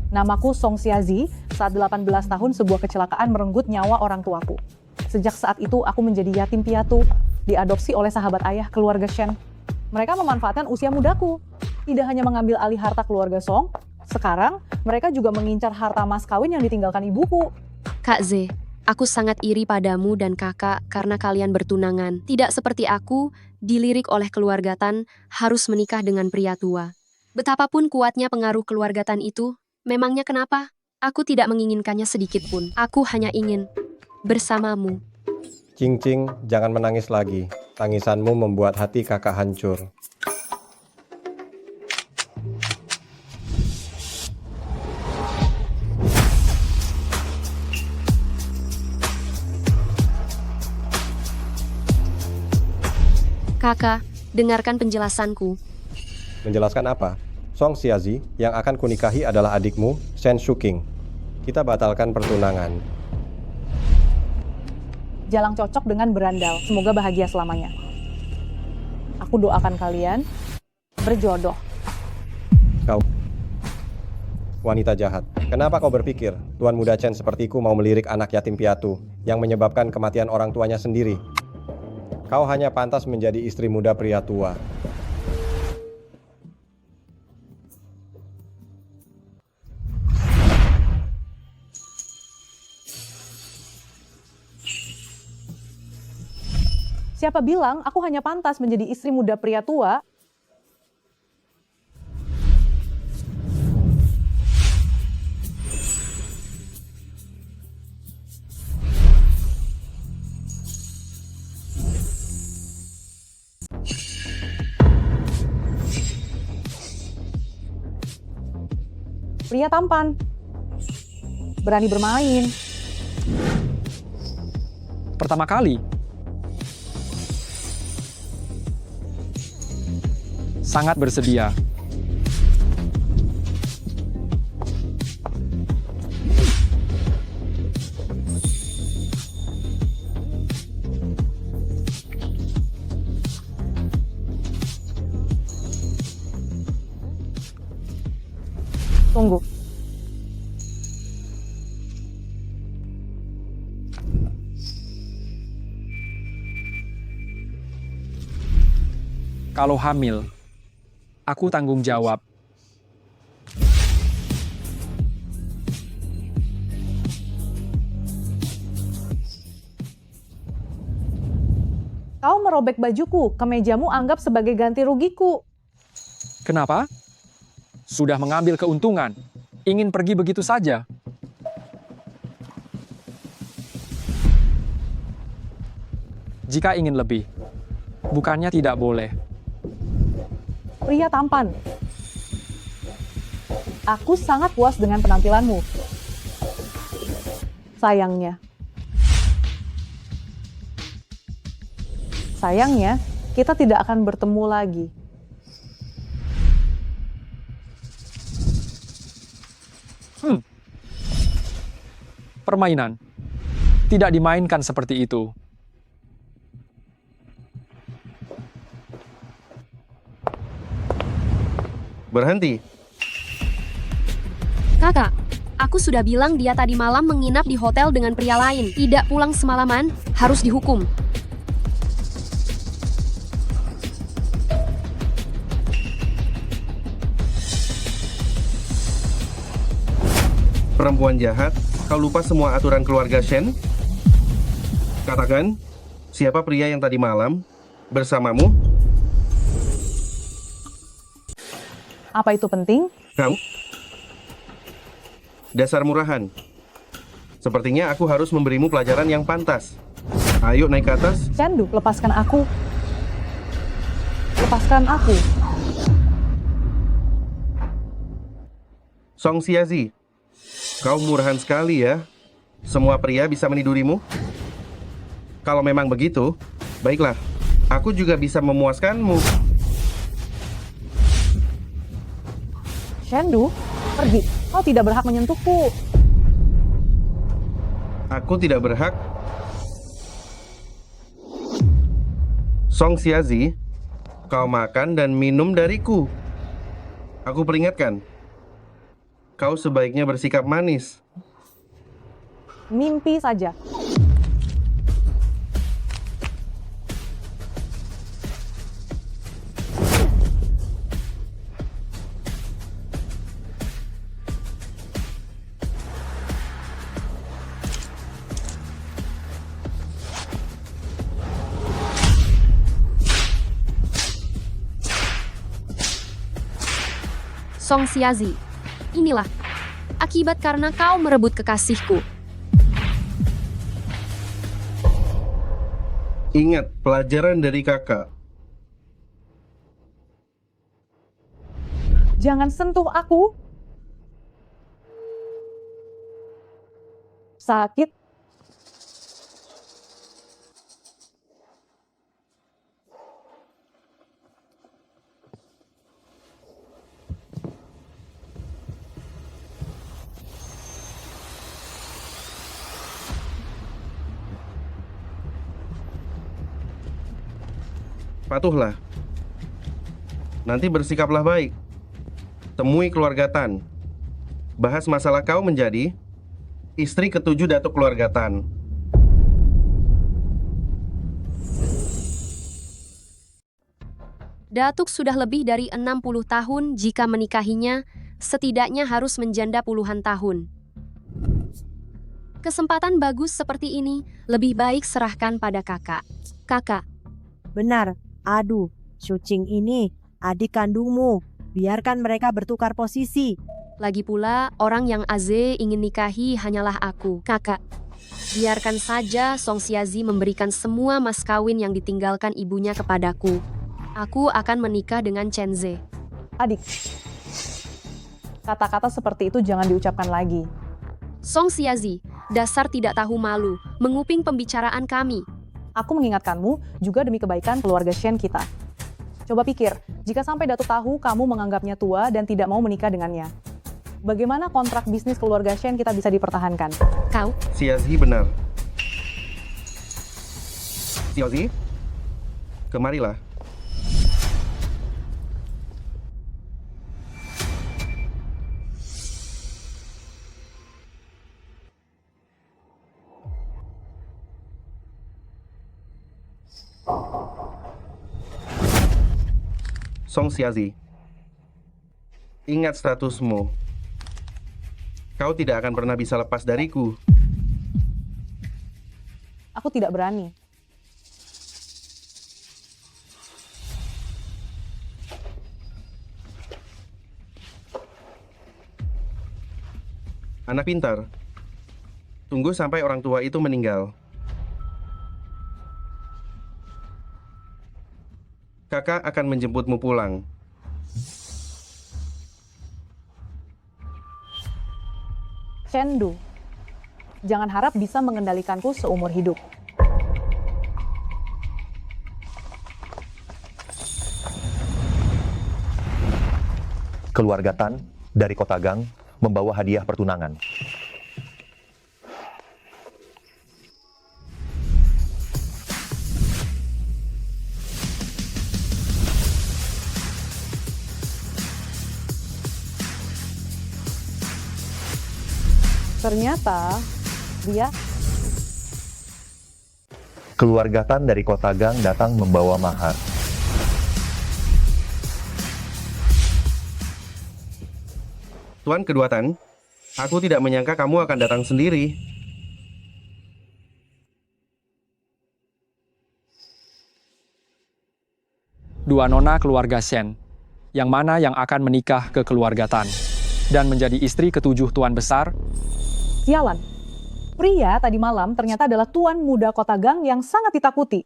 Namaku Song Xiazi. Saat 18 tahun sebuah kecelakaan merenggut nyawa orang tuaku. Sejak saat itu aku menjadi yatim piatu, diadopsi oleh sahabat ayah keluarga Shen. Mereka memanfaatkan usia mudaku. Tidak hanya mengambil alih harta keluarga Song, sekarang mereka juga mengincar harta mas kawin yang ditinggalkan ibuku. Kak Z, aku sangat iri padamu dan kakak karena kalian bertunangan. Tidak seperti aku, dilirik oleh keluarga Tan, harus menikah dengan pria tua. Betapapun kuatnya pengaruh keluarga Tan itu, memangnya kenapa? Aku tidak menginginkannya sedikit pun. Aku hanya ingin bersamamu. Cing-cing, jangan menangis lagi. Tangisanmu membuat hati kakak hancur. Kakak, dengarkan penjelasanku. Menjelaskan apa? Song Xiazi yang akan kunikahi adalah adikmu, Shen Shuking. Kita batalkan pertunangan. Jalang cocok dengan berandal, semoga bahagia selamanya. Aku doakan kalian berjodoh. Kau wanita jahat. Kenapa kau berpikir Tuan Muda Chen sepertiku mau melirik anak yatim piatu yang menyebabkan kematian orang tuanya sendiri? Kau hanya pantas menjadi istri muda pria tua. Siapa bilang aku hanya pantas menjadi istri muda pria tua? Pria tampan, berani bermain. Pertama kali. Sangat bersedia. Tunggu. Kalau hamil, aku tanggung jawab. Kau merobek bajuku, kemejamu anggap sebagai ganti rugiku. Kenapa? Sudah mengambil keuntungan. Ingin pergi begitu saja. Jika ingin lebih, bukannya tidak boleh. Pria tampan. Aku sangat puas dengan penampilanmu. Sayangnya, kita tidak akan bertemu lagi. Permainan. Tidak dimainkan seperti itu. Berhenti. Kakak, aku sudah bilang dia tadi malam menginap di hotel dengan pria lain. Tidak pulang semalaman, harus dihukum. Perempuan jahat, kau lupa semua aturan keluarga Shen? Katakan, siapa pria yang tadi malam bersamamu? Apa itu penting? Kau? Dasar murahan. Sepertinya aku harus memberimu pelajaran yang pantas. Ayo naik ke atas. Chandu, lepaskan aku. Lepaskan aku. Song Xiazi, kau murahan sekali ya. Semua pria bisa menidurimu? Kalau memang begitu, baiklah. Aku juga bisa memuaskanmu. Chandu, pergi. Kau tidak berhak menyentuhku. Aku tidak berhak. Song Xiazi, kau makan dan minum dariku. Aku peringatkan. Kau sebaiknya bersikap manis. Mimpi saja. Song Xiazi, inilah akibat karena kau merebut kekasihku. Ingat pelajaran dari kakak. Jangan sentuh aku. Sakit. Patuhlah. Nanti bersikaplah baik. Temui keluarga Tan. Bahas masalah kau menjadi istri ketujuh datuk keluarga Tan. Datuk sudah lebih dari 60 tahun, jika menikahinya, setidaknya harus menjanda puluhan tahun. Kesempatan bagus seperti ini, lebih baik serahkan pada kakak. Kakak, Benar, aduh, Sucing ini adik kandungmu. Biarkan mereka bertukar posisi. lagi pula orang yang Aze ingin nikahi hanyalah aku. Kakak, biarkan saja Song Xiazi memberikan semua mas kawin yang ditinggalkan ibunya kepadaku. Aku akan menikah dengan Chen Ze. Adik, kata-kata seperti itu jangan diucapkan lagi. Song Xiazi, dasar tidak tahu malu, menguping pembicaraan kami. Aku mengingatkanmu juga demi kebaikan keluarga Shen kita. Coba pikir, jika sampai Datuk tahu kamu menganggapnya tua dan tidak mau menikah dengannya. Bagaimana kontrak bisnis keluarga Shen kita bisa dipertahankan? Kau, Xiazi benar. Xiazi, kemarilah. Song Xiazi, ingat statusmu. Kau tidak akan pernah bisa lepas dariku. Aku tidak berani. Anak pintar, tunggu sampai orang tua itu meninggal. Kakak akan menjemputmu pulang. Chengdu, jangan harap bisa mengendalikanku seumur hidup. Keluarga Tan dari Kota Gang membawa hadiah pertunangan. Ternyata dia Keluarga Tan dari Kota Gang datang membawa mahar. Tuan kedua Tan, aku tidak menyangka kamu akan datang sendiri. Dua nona keluarga Shen, yang mana yang akan menikah ke keluarga Tan dan menjadi istri ketujuh tuan besar. sialan. Pria tadi malam ternyata adalah tuan muda Kota Gang yang sangat ditakuti.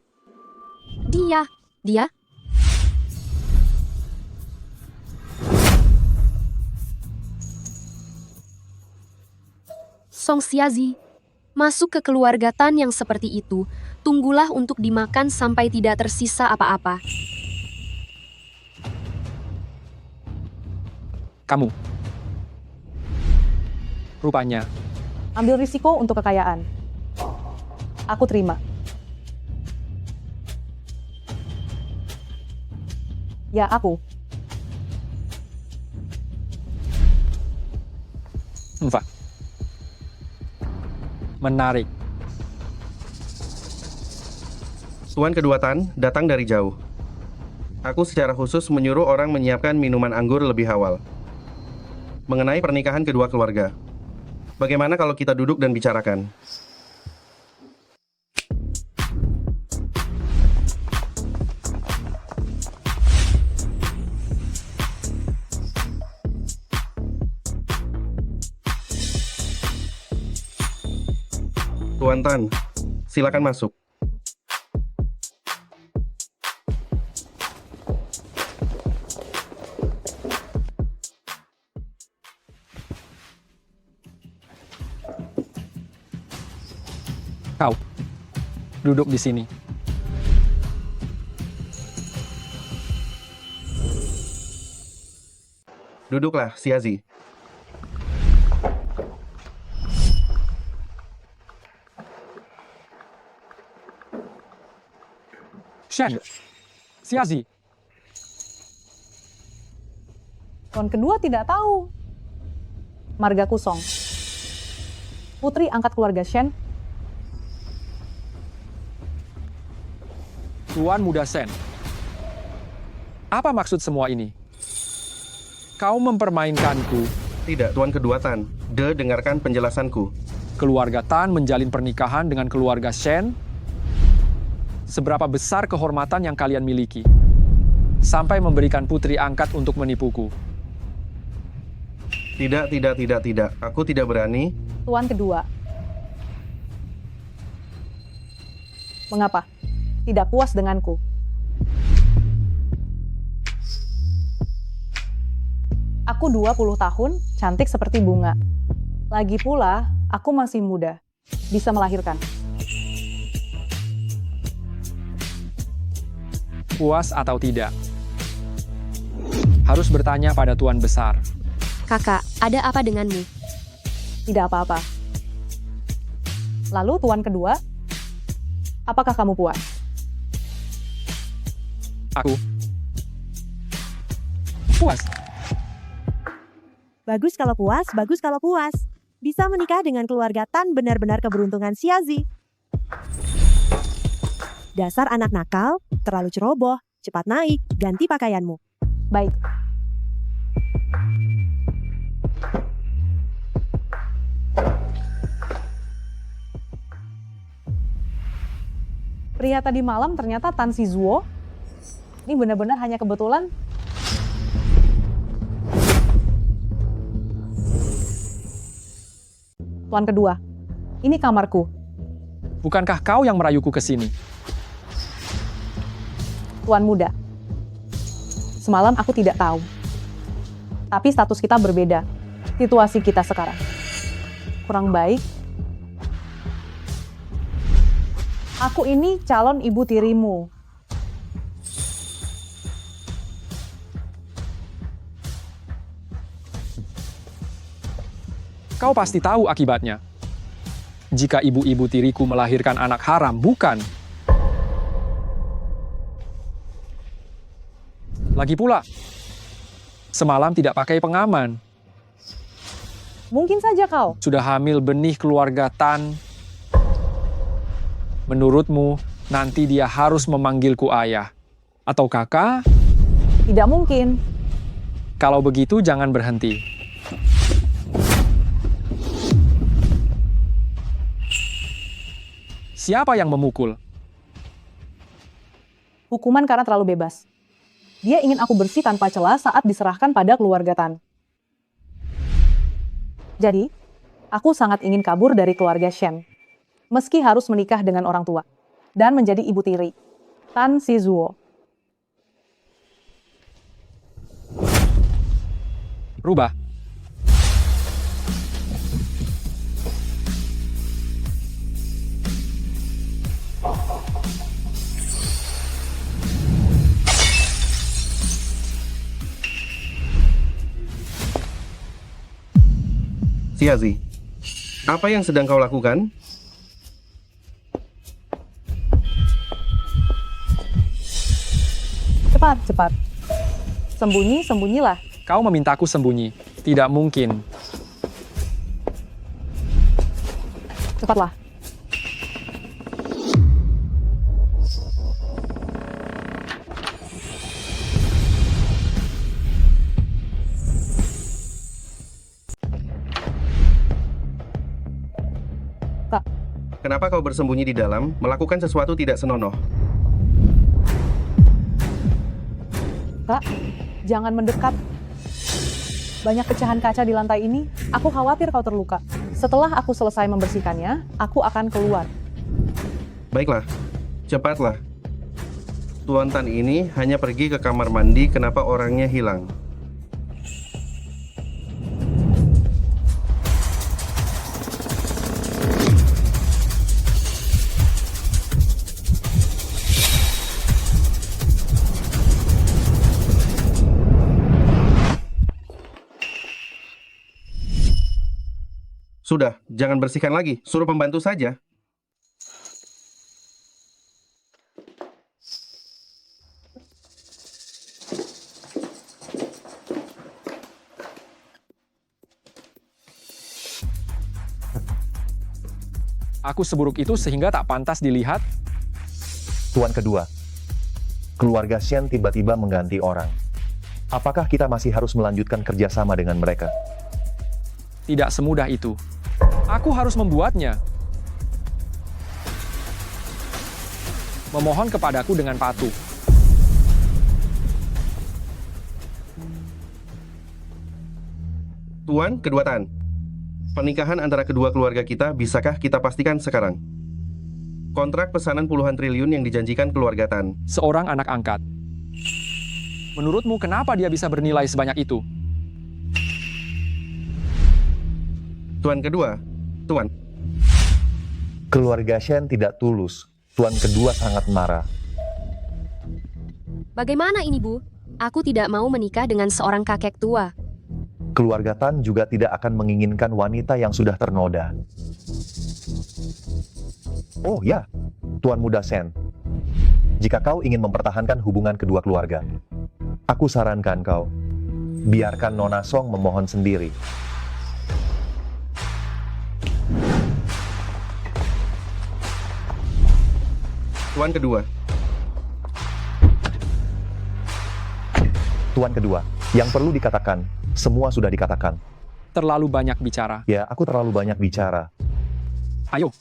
Dia, Song Xiazi, masuk ke keluarga Tan yang seperti itu, tunggulah untuk dimakan sampai tidak tersisa apa-apa. Kamu. Rupanya, Ambil risiko untuk kekayaan. Aku terima. Ya, aku. Empat. Menarik. Tuan kedua Tan datang dari jauh. Aku secara khusus menyuruh orang menyiapkan minuman anggur lebih awal. Mengenai pernikahan kedua keluarga. Bagaimana kalau kita duduk dan bicarakan? Tuan Tan, silakan masuk. Kau. Duduk di sini. Duduklah, Xiazi. Shen. Xiazi. Tuan kedua tidak tahu. Marga Kusong. Putri angkat keluarga Shen. Tuan Muda Shen. Apa maksud semua ini? Kau mempermainkanku. Tidak, Tuan kedua Tan. Dengarkan penjelasanku. Keluarga Tan menjalin pernikahan dengan keluarga Shen. Seberapa besar kehormatan yang kalian miliki? Sampai memberikan putri angkat untuk menipuku. Tidak. Aku tidak berani. Tuan kedua. Mengapa? Tidak puas denganku. Aku 20 tahun, cantik seperti bunga. Lagi pula, aku masih muda. Bisa melahirkan. Puas atau tidak? Harus bertanya pada Tuan Besar. Kakak, ada apa denganmu? Tidak apa-apa. Lalu tuan kedua, apakah kamu puas? Aku puas. Bagus kalau puas, bagus kalau puas. Bisa menikah dengan keluarga Tan benar-benar keberuntungan Xiazi. Dasar anak nakal, terlalu ceroboh, cepat naik, ganti pakaianmu. Baik. Pria tadi malam ternyata Tan Shizuo. Ini benar-benar hanya kebetulan. Tuan kedua, ini kamarku. Bukankah kau yang merayuku ke sini? Tuan muda. Semalam aku tidak tahu. Tapi status kita berbeda. Situasi kita sekarang. Kurang baik. Aku ini calon ibu tirimu. Kau pasti tahu akibatnya. Jika ibu-ibu tiriku melahirkan anak haram, bukan? Lagi pula, semalam tidak pakai pengaman. Mungkin saja kau. Sudah hamil benih keluarga Tan. Menurutmu, nanti dia harus memanggilku ayah. Atau kakak? Tidak mungkin. Kalau begitu, jangan berhenti. Siapa yang memukul? Hukuman karena terlalu bebas. Dia ingin aku bersih tanpa celah saat diserahkan pada keluarga Tan. Jadi, aku sangat ingin kabur dari keluarga Shen. Meski harus menikah dengan orang tua. Dan menjadi ibu tiri. Tan Shizuo. Rubah. Xiazi, apa yang sedang kau lakukan? Cepat, cepat. Sembunyi, sembunyilah. Kau memintaku sembunyi. Tidak mungkin. Cepatlah. Kenapa kau bersembunyi di dalam, melakukan sesuatu tidak senonoh? Kak, jangan mendekat. Banyak pecahan kaca di lantai ini. Aku khawatir kau terluka. Setelah aku selesai membersihkannya, aku akan keluar. Baiklah, cepatlah. Tuan Tan ini hanya pergi ke kamar mandi, kenapa orangnya hilang? Sudah, jangan bersihkan lagi. Suruh pembantu saja. Aku seburuk itu sehingga tak pantas dilihat. Tuan kedua, keluarga Shen tiba-tiba mengganti orang. Apakah kita masih harus melanjutkan kerjasama dengan mereka? Tidak semudah itu. Aku harus membuatnya. Memohon kepadaku dengan patuh. Tuan, kedua Tan. Pernikahan antara kedua keluarga kita bisakah kita pastikan sekarang? Kontrak pesanan puluhan triliun yang dijanjikan keluarga Tan. Seorang anak angkat. Menurutmu kenapa dia bisa bernilai sebanyak itu? Tuan kedua, Tuan. Keluarga Shen tidak tulus. Tuan kedua sangat marah. Bagaimana ini, Bu? Aku tidak mau menikah dengan seorang kakek tua. Keluarga Tan juga tidak akan menginginkan wanita yang sudah ternoda. Oh ya, Tuan Muda Shen. Jika kau ingin mempertahankan hubungan kedua keluarga, aku sarankan kau, biarkan Nona Song memohon sendiri. Tuan kedua. Tuan kedua, yang perlu dikatakan, semua sudah dikatakan. Terlalu banyak bicara. Ya, aku terlalu banyak bicara. Ayo,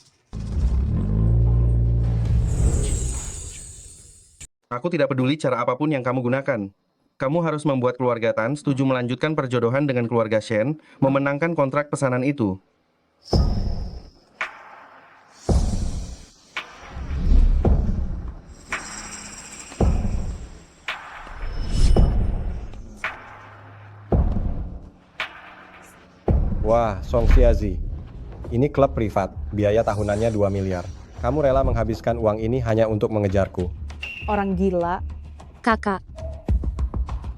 Aku tidak peduli cara apapun yang kamu gunakan. Kamu harus membuat keluarga Tan setuju melanjutkan perjodohan dengan keluarga Shen, memenangkan kontrak pesanan itu. Wah, Song Xiazi. Ini klub privat, biaya tahunannya 2 miliar. Kamu rela menghabiskan uang ini hanya untuk mengejarku. Orang gila. Kakak.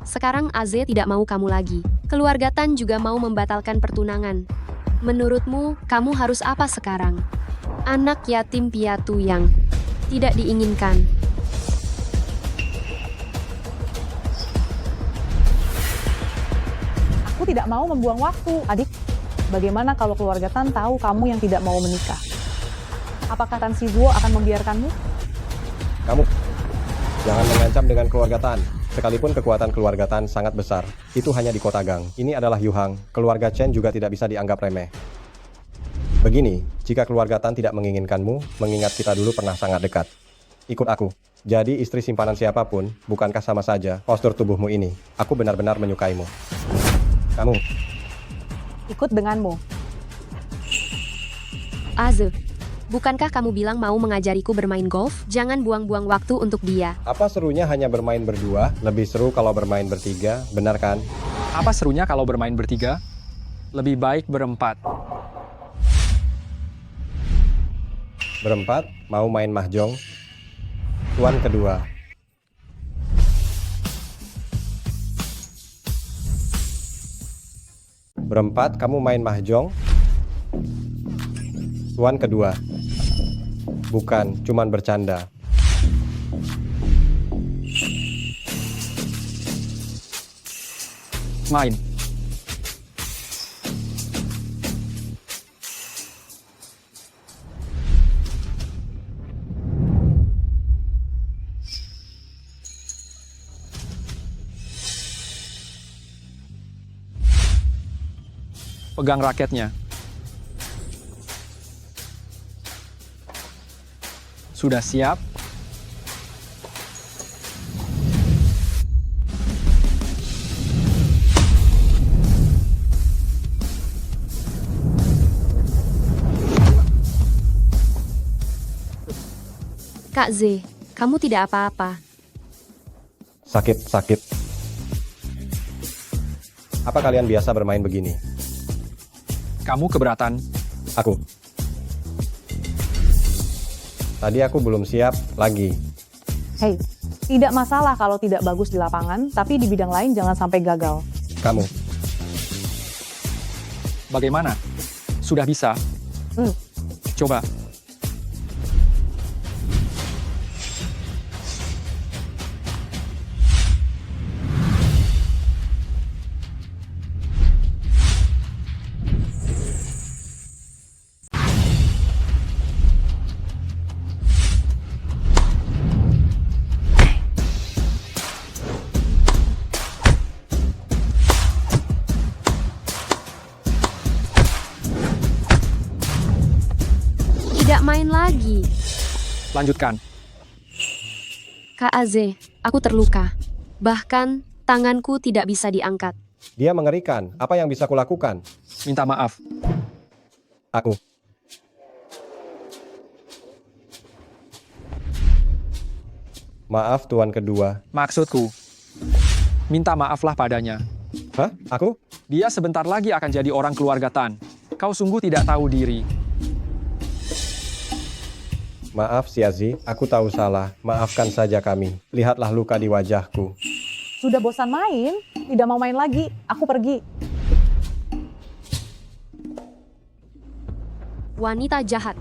Sekarang Aze tidak mau kamu lagi. Keluarga Tan juga mau membatalkan pertunangan. Menurutmu, kamu harus apa sekarang? Anak yatim piatu yang tidak diinginkan. Aku tidak mau membuang waktu, adik. Bagaimana kalau keluarga Tan tahu kamu yang tidak mau menikah? Apakah Tan Sizuo akan membiarkanmu? Kamu jangan mengancam dengan keluarga Tan. Sekalipun kekuatan keluarga Tan sangat besar, itu hanya di kota Gang. Ini adalah Yuhang, keluarga Chen juga tidak bisa dianggap remeh. Begini, jika keluarga Tan tidak menginginkanmu, mengingat kita dulu pernah sangat dekat. Ikut aku. Jadi istri simpanan siapapun, bukankah sama saja postur tubuhmu ini? Aku benar-benar menyukaimu. Kamu. Ikut denganmu. Aze, bukankah kamu bilang mau mengajariku bermain golf? Jangan buang-buang waktu untuk dia. Apa serunya hanya bermain berdua? Lebih seru kalau bermain bertiga, benar kan? apa serunya kalau bermain bertiga? Lebih baik berempat. Berempat, mau main mahjong? Tuan kedua. Berempat, kamu main mahjong? Tuan kedua. Bukan, cuman bercanda. Main. Pegang raketnya. Sudah siap? Kak Z, kamu tidak apa-apa. Sakit. Apa kalian biasa bermain begini? Kamu keberatan? Aku. Tadi aku belum siap lagi. Hei, tidak masalah kalau tidak bagus di lapangan, tapi di bidang lain jangan sampai gagal. Kamu. Bagaimana? Sudah bisa? Coba. Tidak main lagi. Lanjutkan. Kak Az, aku terluka. Bahkan, tanganku tidak bisa diangkat. Dia mengerikan. Apa yang bisa kulakukan? Minta maaf. Aku. Maaf, Tuan kedua. Maksudku, minta maaflah padanya. Hah? Aku? Dia sebentar lagi akan jadi orang keluarga Tan. Kau sungguh tidak tahu diri. Maaf, Xiazi. Aku tahu salah. Maafkan saja kami. Lihatlah luka di wajahku. Sudah bosan main? Tidak mau main lagi? Aku pergi. Wanita jahat.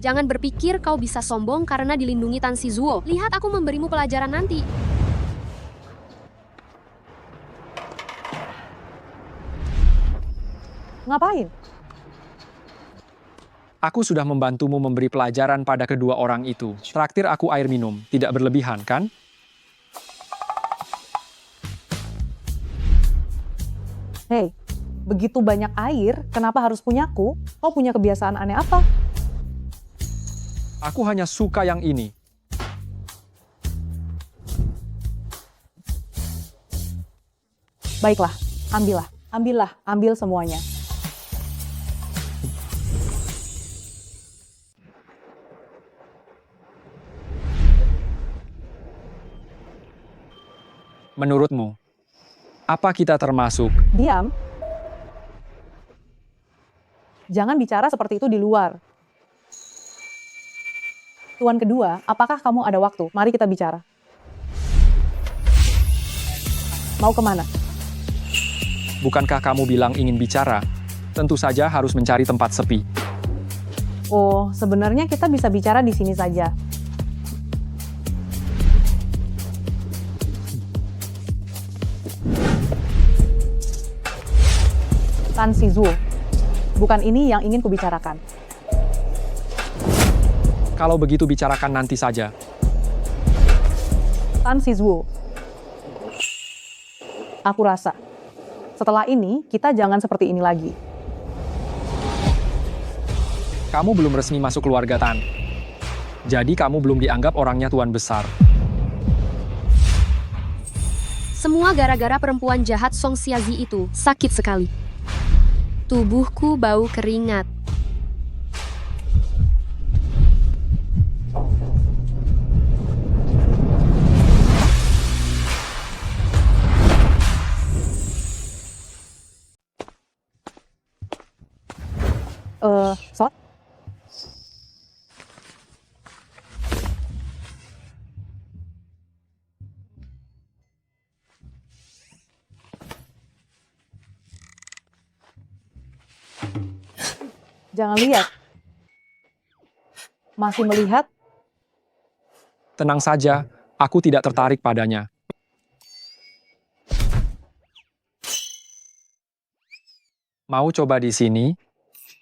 Jangan berpikir kau bisa sombong karena dilindungi Tan Shizuo. Lihat aku memberimu pelajaran nanti. Ngapain? Aku sudah membantumu memberi pelajaran pada kedua orang itu. Traktir aku air minum. Tidak berlebihan, kan? Hei, begitu banyak air, kenapa harus punyaku? Kau punya kebiasaan aneh apa? Aku hanya suka yang ini. Baiklah, ambil semuanya. Menurutmu, apa kita termasuk? Diam. Jangan bicara seperti itu di luar. Tuan kedua, apakah kamu ada waktu? Mari kita bicara. Mau kemana? Bukankah kamu bilang ingin bicara? Tentu saja harus mencari tempat sepi. Oh, sebenarnya kita bisa bicara di sini saja. Tan Shizuo, bukan ini yang ingin kubicarakan. Kalau begitu bicarakan nanti saja. Tan Shizuo, aku rasa setelah ini kita jangan seperti ini lagi. Kamu belum resmi masuk keluarga Tan. Jadi kamu belum dianggap orangnya tuan besar. Semua gara-gara perempuan jahat Song Xiazi itu. Sakit sekali. Tubuhku bau keringat. Sot? Jangan lihat. Masih melihat? Tenang saja, aku tidak tertarik padanya. Mau coba di sini?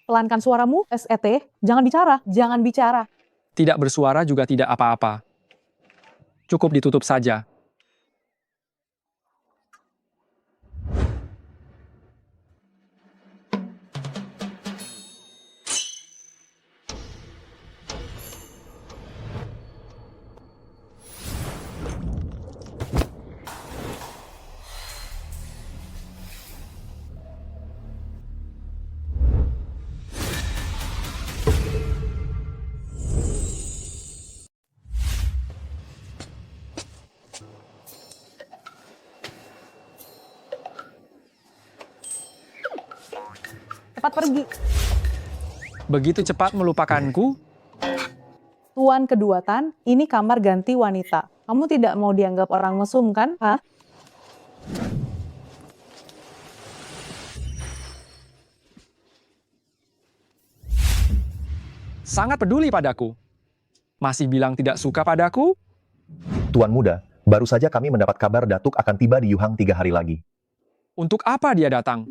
Pelankan suaramu, SET. Jangan bicara. Tidak bersuara juga tidak apa-apa. Cukup ditutup saja. Cepat pergi. Begitu cepat melupakanku? Tuan kedua Tan, ini kamar ganti wanita. Kamu tidak mau dianggap orang mesum kan? Hah? Sangat peduli padaku. Masih bilang tidak suka padaku? Tuan Muda, baru saja kami mendapat kabar Datuk akan tiba di Yuhang 3 hari lagi. Untuk apa dia datang?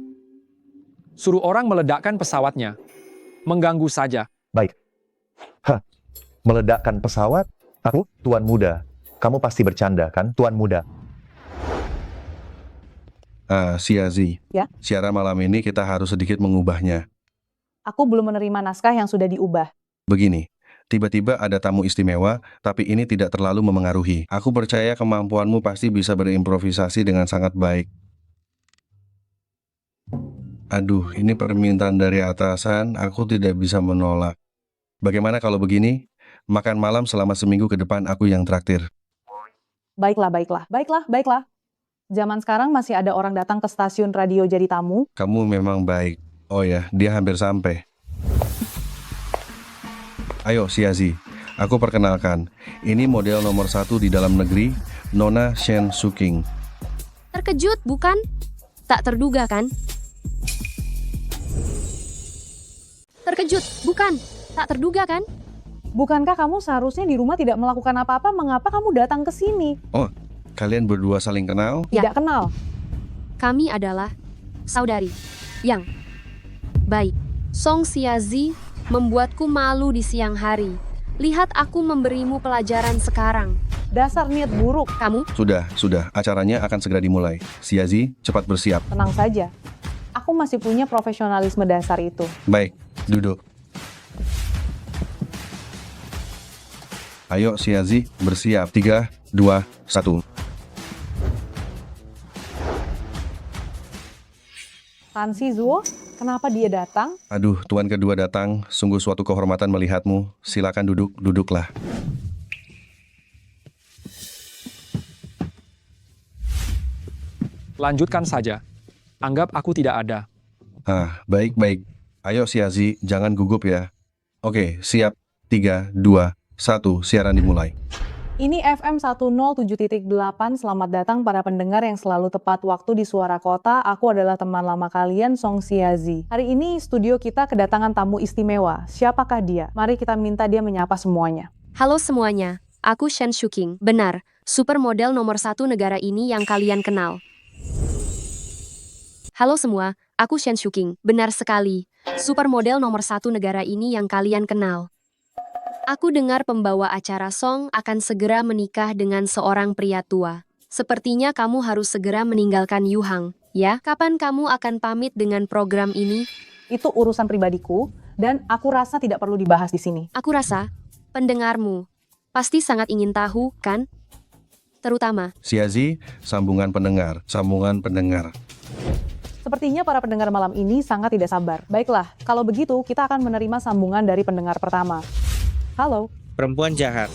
Suruh orang meledakkan pesawatnya. Mengganggu saja. Baik. Meledakkan pesawat? Aku, Tuan Muda. Kamu pasti bercanda kan, Tuan Muda? Siazi. Ya? Siaran malam ini kita harus sedikit mengubahnya. Aku belum menerima naskah yang sudah diubah. Begini, tiba-tiba ada tamu istimewa, tapi ini tidak terlalu memengaruhi. Aku percaya kemampuanmu pasti bisa berimprovisasi dengan sangat baik. Aduh, ini permintaan dari atasan, aku tidak bisa menolak. Bagaimana kalau begini? Makan malam selama seminggu ke depan aku yang traktir. Baiklah. Zaman sekarang masih ada orang datang ke stasiun radio jadi tamu. Kamu memang baik. Oh ya, dia hampir sampai. Ayo, Siazi. Aku perkenalkan. Ini model nomor 1 di dalam negeri, Nona Shen Suking. Terkejut, bukan? Tak terduga, kan? Terkejut, bukan? Tak terduga, kan? Bukankah kamu seharusnya di rumah tidak melakukan apa-apa? Mengapa kamu datang ke sini? Oh, kalian berdua saling kenal? Ya. Tidak kenal. Kami adalah saudari yang baik. Song Siazi membuatku malu di siang hari. Lihat aku memberimu pelajaran sekarang. Dasar niat buruk. Kamu? Sudah. Acaranya akan segera dimulai. Siazi, cepat bersiap. Tenang saja. Aku masih punya profesionalisme dasar itu. Baik, duduk. Ayo, Siazi, bersiap. 3, 2, 1. Tan Shizuo, kenapa dia datang? Aduh, tuan kedua datang. Sungguh suatu kehormatan melihatmu. Silakan duduklah. Lanjutkan saja. Anggap aku tidak ada. Baik. Ayo, Siazi, jangan gugup ya. Oke, siap. 3, 2, 1, siaran dimulai. Ini FM 107.8, selamat datang para pendengar yang selalu tepat waktu di Suara Kota. Aku adalah teman lama kalian, Song Siazi. Hari ini studio kita kedatangan tamu istimewa. Siapakah dia? Mari kita minta dia menyapa semuanya. Halo semuanya, aku Shen Shuking. Benar, supermodel nomor 1 negara ini yang kalian kenal. Halo semua, aku Shen Shuking. Benar sekali, supermodel nomor 1 negara ini yang kalian kenal. Aku dengar pembawa acara Song akan segera menikah dengan seorang pria tua. Sepertinya kamu harus segera meninggalkan Yuhang, ya? Kapan kamu akan pamit dengan program ini? Itu urusan pribadiku, dan aku rasa tidak perlu dibahas di sini. Aku rasa, pendengarmu pasti sangat ingin tahu, kan? Terutama, Siazi, sambungan pendengar. Sepertinya para pendengar malam ini sangat tidak sabar. Baiklah, kalau begitu kita akan menerima sambungan dari pendengar pertama. Halo. Perempuan jahat.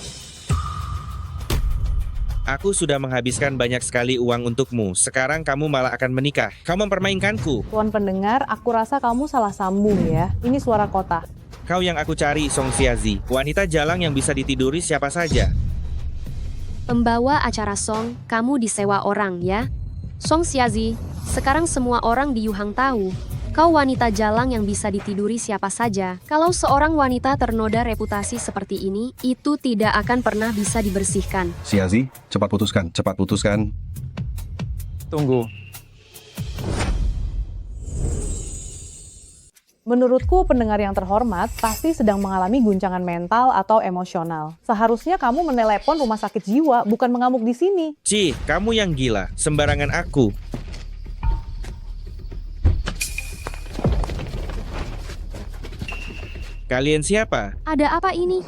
Aku sudah menghabiskan banyak sekali uang untukmu. Sekarang kamu malah akan menikah. Kamu mempermainkanku. Tuan pendengar, aku rasa kamu salah sambung ya. Ini Suara Kota. Kau yang aku cari, Song Siazi. Wanita jalang yang bisa ditiduri siapa saja. pembawa acara Song, kamu disewa orang, ya? Song Siazi, sekarang semua orang di Yuhang tahu. Kau wanita jalang yang bisa ditiduri siapa saja. Kalau seorang wanita ternoda reputasi seperti ini, itu tidak akan pernah bisa dibersihkan. Siazi, cepat putuskan. Tunggu. Menurutku pendengar yang terhormat pasti sedang mengalami guncangan mental atau emosional. Seharusnya kamu menelepon rumah sakit jiwa, bukan mengamuk di sini. Cih, kamu yang gila. Sembarangan aku. Kalian siapa? Ada apa ini?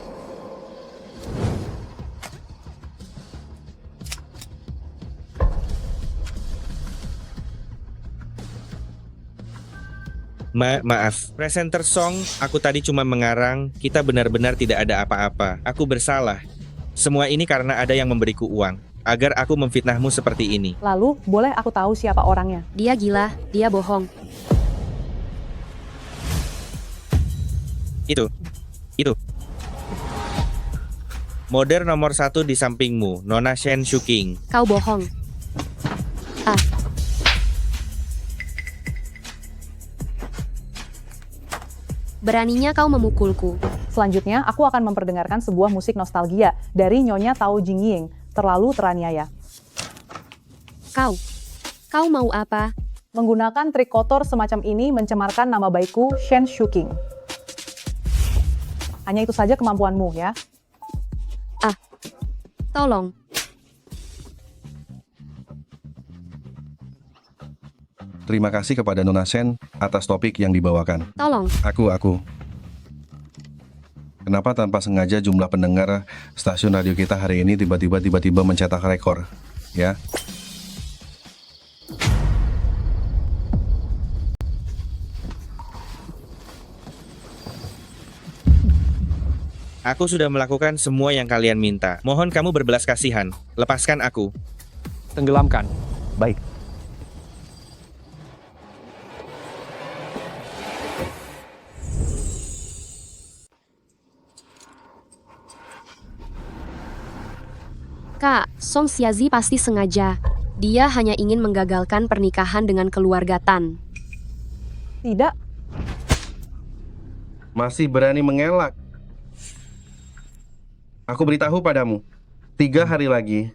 Maaf, presenter Song, aku tadi cuma mengarang, kita benar-benar tidak ada apa-apa. Aku bersalah. Semua ini karena ada yang memberiku uang, agar aku memfitnahmu seperti ini. Lalu, boleh aku tahu siapa orangnya? Dia gila, dia bohong. Itu. Model nomor 1 di sampingmu, Nona Shen Shuking. Kau bohong. Beraninya kau memukulku. Selanjutnya, aku akan memperdengarkan sebuah musik nostalgia dari Nyonya Tao Jingying, Terlalu Teraniaya. Kau mau apa? Menggunakan trik kotor semacam ini mencemarkan nama baikku, Shen Shuking. Hanya itu saja kemampuanmu, ya. Tolong. Terima kasih kepada Nona Shen atas topik yang dibawakan. Tolong. Aku. Kenapa tanpa sengaja jumlah pendengar stasiun radio kita hari ini tiba-tiba mencetak rekor? Ya. Aku sudah melakukan semua yang kalian minta. Mohon kamu berbelas kasihan. Lepaskan aku. Tenggelamkan. Baik. Kak, Song Xiazi pasti sengaja. Dia hanya ingin menggagalkan pernikahan dengan keluarga Tan. Tidak, Masih berani mengelak. Aku beritahu padamu, 3 hari lagi,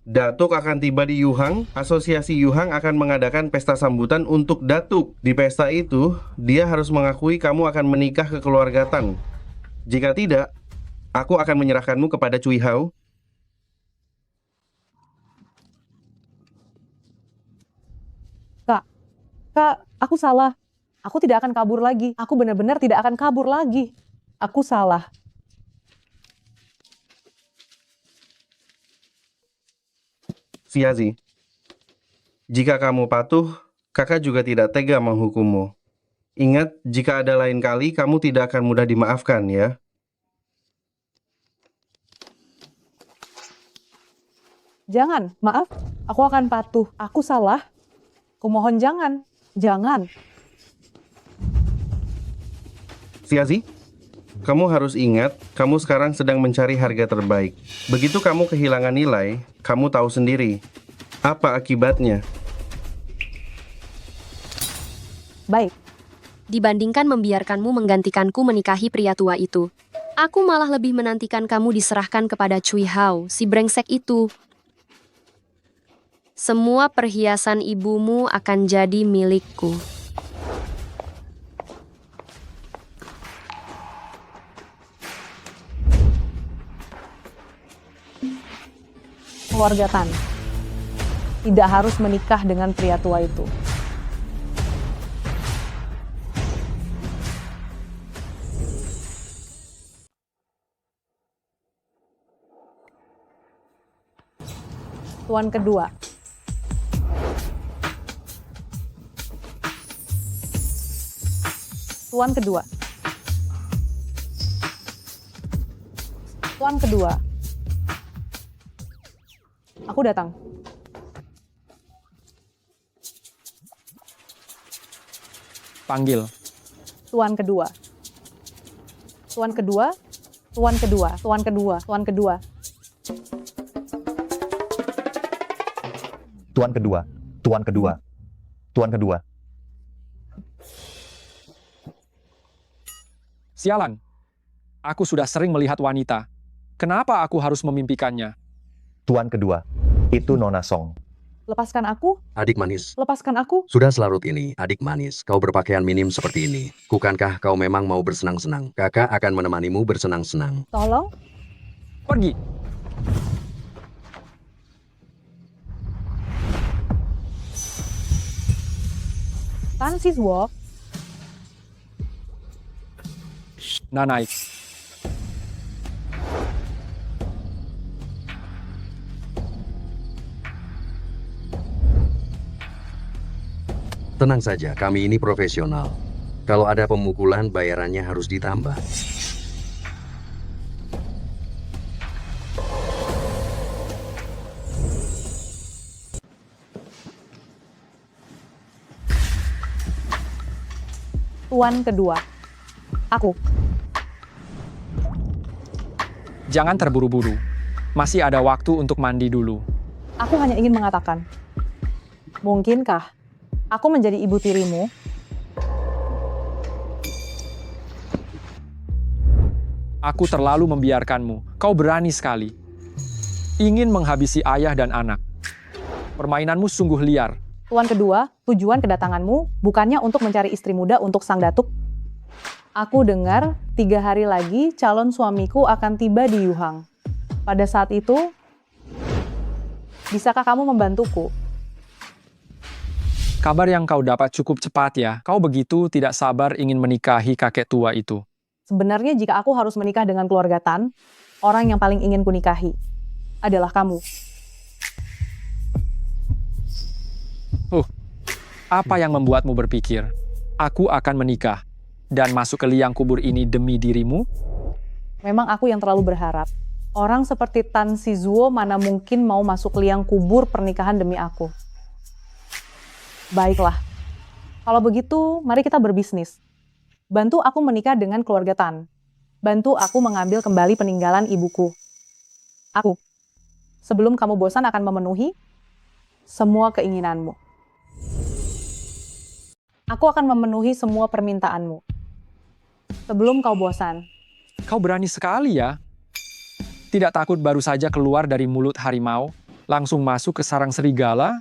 Datuk akan tiba di Yuhang. Asosiasi Yuhang akan mengadakan pesta sambutan untuk Datuk. Di pesta itu, dia harus mengakui kamu akan menikah ke keluarga Tan. Jika tidak, aku akan menyerahkanmu kepada Cui Hao. Kak, aku salah. Aku tidak akan kabur lagi. Aku benar-benar tidak akan kabur lagi. Aku salah. Xiazi, jika kamu patuh, kakak juga tidak tega menghukummu. Ingat, jika ada lain kali, kamu tidak akan mudah dimaafkan, ya. Jangan, maaf. Aku akan patuh. Aku salah. Kumohon jangan. Jangan. Xiazi, kamu harus ingat, kamu sekarang sedang mencari harga terbaik. Begitu kamu kehilangan nilai, kamu tahu sendiri. Apa akibatnya? Baik. Dibandingkan membiarkanmu menggantikanku menikahi pria tua itu, aku malah lebih menantikan kamu diserahkan kepada Cui Hao, si brengsek itu. Semua perhiasan ibumu akan jadi milikku. Keluarga Tan tidak harus menikah dengan pria tua itu. Tuan kedua. Tuan kedua. Tuan kedua. Aku datang. Panggil. Tuan kedua. Tuan kedua. Tuan kedua. Tuan kedua. Tuan kedua. Tuan kedua. Tuan kedua. Tuan kedua. Sialan. Aku sudah sering melihat wanita. Kenapa aku harus memimpikannya? Tuan kedua. Itu Nona Song. Lepaskan aku. Adik manis, Lepaskan aku. sudah selarut ini, adik manis. Kau berpakaian minim seperti ini. Bukankah kau memang mau bersenang-senang? Kakak akan menemanimu bersenang-senang. Tolong. Pergi. Tan Siswo. Nanai. Tenang saja, kami ini profesional. Kalau ada pemukulan, bayarannya harus ditambah. Tuan kedua. Aku. Jangan terburu-buru. Masih ada waktu untuk mandi dulu. Aku hanya ingin mengatakan, mungkinkah aku menjadi ibu tirimu? Aku terlalu membiarkanmu. Kau berani sekali. Ingin menghabisi ayah dan anak. Permainanmu sungguh liar. Tuan kedua, tujuan kedatanganmu bukannya untuk mencari istri muda untuk sang datuk. Aku dengar 3 hari lagi calon suamiku akan tiba di Yuhang. Pada saat itu, bisakah kamu membantuku? Kabar yang kau dapat cukup cepat ya. Kau begitu tidak sabar ingin menikahi kakek tua itu. Sebenarnya jika aku harus menikah dengan keluarga Tan, orang yang paling ingin kunikahi adalah kamu. Apa yang membuatmu berpikir, aku akan menikah dan masuk ke liang kubur ini demi dirimu? Memang aku yang terlalu berharap. Orang seperti Tan Shizuo mana mungkin mau masuk liang kubur pernikahan demi aku. Baiklah. Kalau begitu, mari kita berbisnis. Bantu aku menikah dengan keluarga Tan. Bantu aku mengambil kembali peninggalan ibuku. Aku. Sebelum kamu bosan akan memenuhi semua keinginanmu. Aku akan memenuhi semua permintaanmu. Sebelum kau bosan. Kau berani sekali ya. Tidak takut baru saja keluar dari mulut harimau, langsung masuk ke sarang serigala?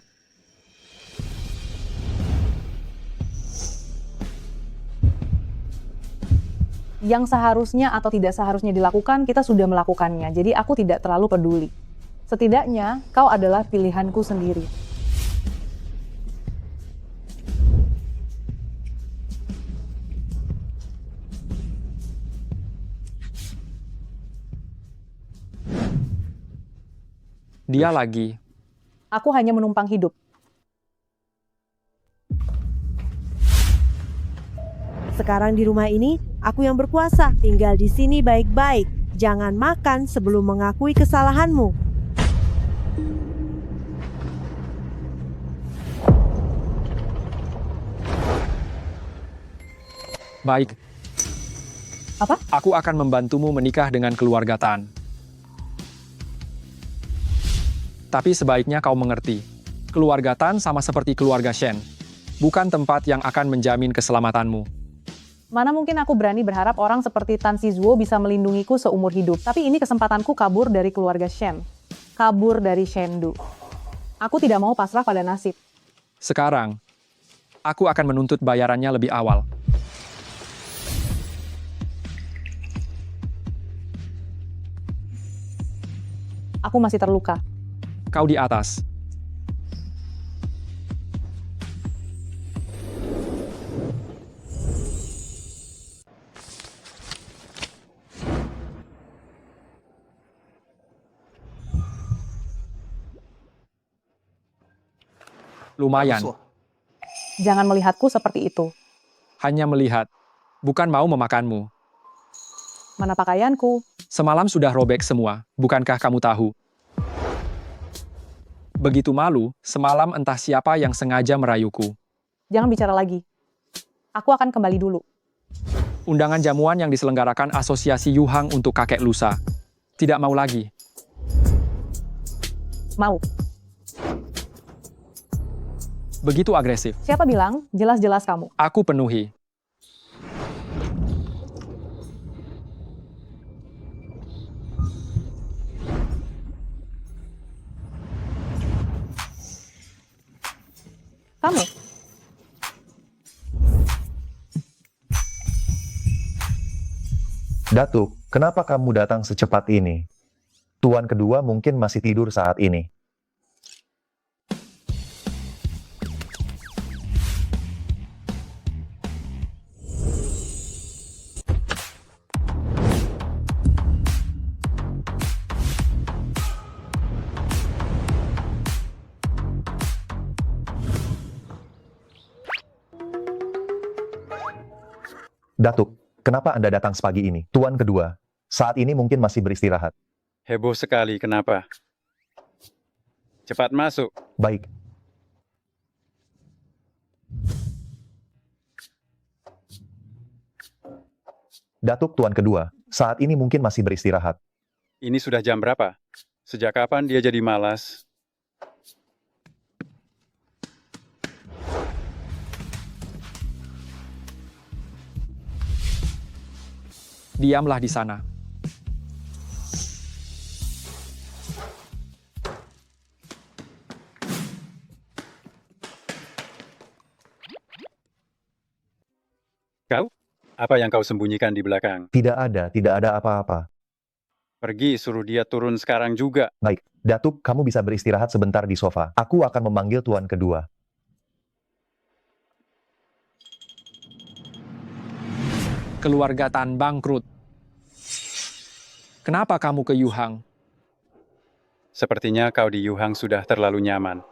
Yang seharusnya atau tidak seharusnya dilakukan, kita sudah melakukannya. Jadi aku tidak terlalu peduli. Setidaknya, kau adalah pilihanku sendiri. Dia lagi. Aku hanya menumpang hidup. Sekarang di rumah ini, aku yang berkuasa. Tinggal di sini baik-baik. Jangan makan sebelum mengakui kesalahanmu. Baik. Apa? Aku akan membantumu menikah dengan keluarga Tan. Tapi sebaiknya kau mengerti, keluarga Tan sama seperti keluarga Shen, bukan tempat yang akan menjamin keselamatanmu. Mana mungkin aku berani berharap orang seperti Tan Shizuo bisa melindungiku seumur hidup. Tapi ini kesempatanku kabur dari keluarga Shen. Kabur dari Shendu. Aku tidak mau pasrah pada nasib. Sekarang, aku akan menuntut bayarannya lebih awal. Aku masih terluka. Kau di atas. Lumayan, Jangan melihatku seperti itu. hanya melihat, bukan mau memakanmu. Mana pakaianku? Semalam sudah robek semua, bukankah kamu tahu? Begitu malu, semalam entah siapa yang sengaja merayuku. Jangan bicara lagi. Aku akan kembali dulu. Undangan jamuan yang diselenggarakan Asosiasi Yuhang untuk kakek lusa. Tidak mau lagi. Mau. Begitu agresif. Siapa bilang? Jelas-jelas kamu. Aku penuhi. Kamu. Datuk, kenapa kamu datang secepat ini? Tuan kedua mungkin masih tidur saat ini. Datuk, kenapa Anda datang sepagi ini? Tuan kedua, saat ini mungkin masih beristirahat. Heboh sekali, kenapa? Cepat masuk. Baik. Datuk Tuan kedua, saat ini mungkin masih beristirahat. Ini sudah jam berapa? Sejak kapan dia jadi malas? Diamlah di sana. Kau? Apa yang kau sembunyikan di belakang? Tidak ada apa-apa. Pergi, suruh dia turun sekarang juga. Baik, Datuk, kamu bisa beristirahat sebentar di sofa. Aku akan memanggil tuan kedua. Keluarga Tan bangkrut. Kenapa kamu ke Yuhang? Sepertinya kau di Yuhang sudah terlalu nyaman.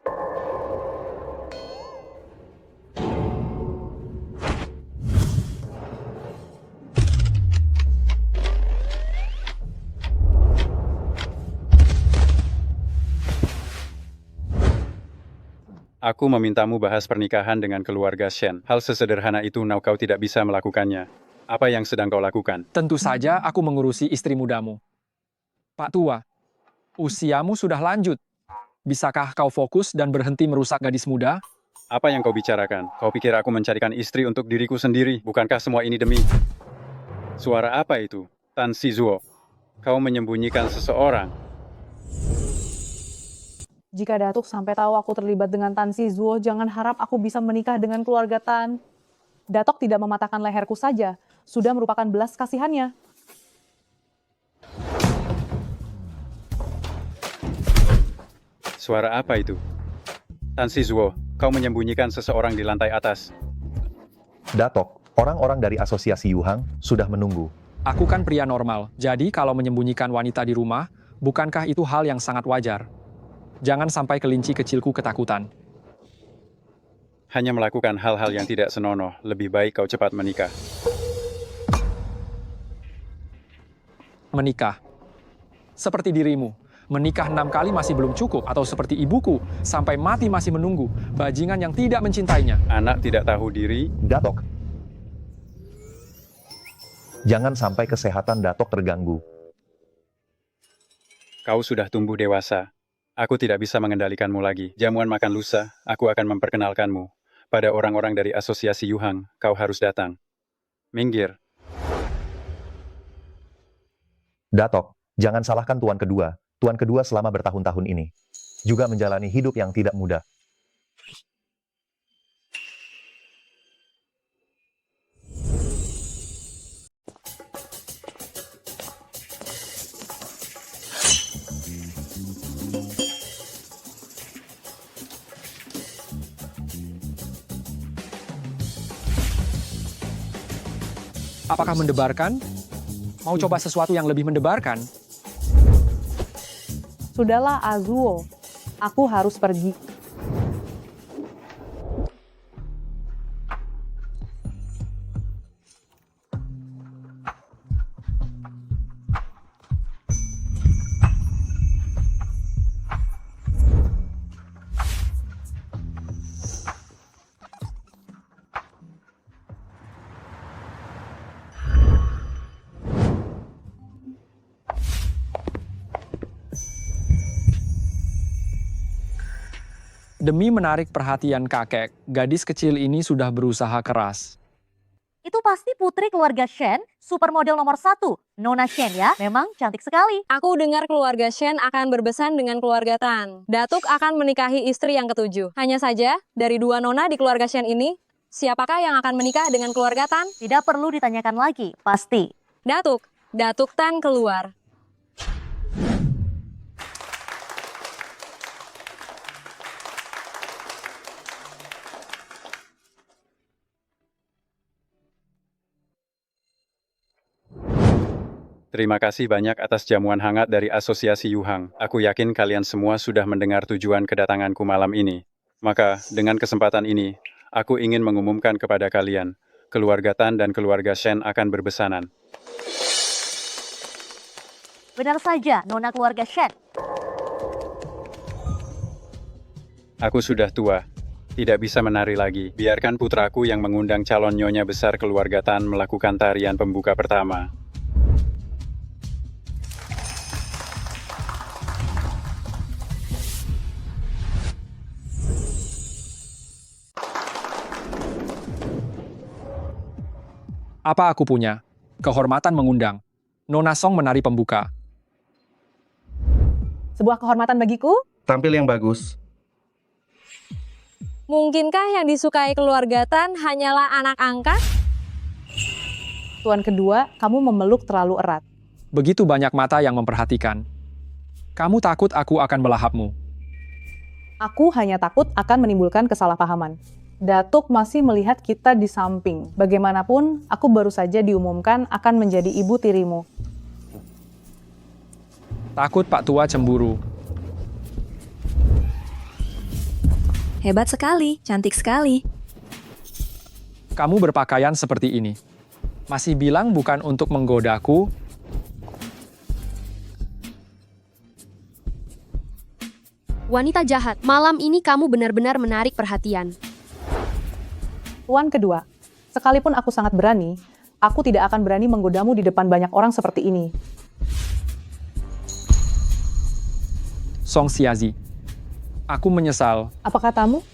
Aku memintamu bahas pernikahan dengan keluarga Shen. Hal sesederhana itu kau tidak bisa melakukannya. Apa yang sedang kau lakukan? Tentu saja aku mengurusi istri mudamu. Pak Tua, usiamu sudah lanjut. Bisakah kau fokus dan berhenti merusak gadis muda? Apa yang kau bicarakan? Kau pikir aku mencarikan istri untuk diriku sendiri? Bukankah semua ini demi... Suara apa itu? Tan Shizuo, kau menyembunyikan seseorang. Jika Datuk sampai tahu aku terlibat dengan Tan Shizuo, jangan harap aku bisa menikah dengan keluarga Tan. Datuk tidak mematahkan leherku saja, sudah merupakan belas kasihannya. Suara apa itu? Tan Shizuo, kau menyembunyikan seseorang di lantai atas. Datuk, orang-orang dari asosiasi Yuhang sudah menunggu. Aku kan pria normal, jadi kalau menyembunyikan wanita di rumah, bukankah itu hal yang sangat wajar? Jangan sampai kelinci kecilku ketakutan. Hanya melakukan hal-hal yang tidak senonoh, lebih baik kau cepat menikah. Menikah. Seperti dirimu, menikah 6 kali masih belum cukup, atau seperti ibuku, sampai mati masih menunggu, bajingan yang tidak mencintainya. Anak tidak tahu diri. Datuk, jangan sampai kesehatan Datuk terganggu. Kau sudah tumbuh dewasa. Aku tidak bisa mengendalikanmu lagi. Jamuan makan lusa, aku akan memperkenalkanmu. Pada orang-orang dari asosiasi Yuhang, kau harus datang. Minggir. Datuk, jangan salahkan tuan kedua. Tuan kedua selama bertahun-tahun ini juga menjalani hidup yang tidak mudah. Apakah mendebarkan? Mau coba sesuatu yang lebih mendebarkan? Sudahlah, Azuo. Aku harus pergi. Demi menarik perhatian kakek, gadis kecil ini sudah berusaha keras. Itu pasti putri keluarga Shen, supermodel nomor 1, Nona Shen ya. Memang cantik sekali. Aku dengar keluarga Shen akan berbesan dengan keluarga Tan. Datuk akan menikahi istri yang ketujuh. Hanya saja, dari 2 nona di keluarga Shen ini, siapakah yang akan menikah dengan keluarga Tan? Tidak perlu ditanyakan lagi, pasti. Datuk Tan keluar. Terima kasih banyak atas jamuan hangat dari asosiasi Yuhang. Aku yakin kalian semua sudah mendengar tujuan kedatanganku malam ini. Maka, dengan kesempatan ini, aku ingin mengumumkan kepada kalian, keluarga Tan dan keluarga Shen akan berbesanan. Benar saja, Nona keluarga Shen. Aku sudah tua, tidak bisa menari lagi. Biarkan putraku yang mengundang calon nyonya besar keluarga Tan melakukan tarian pembuka pertama. Apa aku punya? Kehormatan mengundang. Nona Song menari pembuka. Sebuah kehormatan bagiku. Tampil yang bagus. Mungkinkah yang disukai keluarga Tan hanyalah anak angkat? Tuan kedua, kamu memeluk terlalu erat. Begitu banyak mata yang memperhatikan. Kamu takut aku akan melahapmu. Aku hanya takut akan menimbulkan kesalahpahaman. Datuk masih melihat kita di samping. Bagaimanapun, aku baru saja diumumkan akan menjadi ibu tirimu. Takut Pak Tua cemburu. Hebat sekali, cantik sekali. Kamu berpakaian seperti ini. Masih bilang bukan untuk menggodaku? Wanita jahat, malam ini kamu benar-benar menarik perhatian. Tuan kedua, sekalipun aku sangat berani, aku tidak akan berani menggodamu di depan banyak orang seperti ini. Song Xiazi. Aku menyesal. Apa katamu?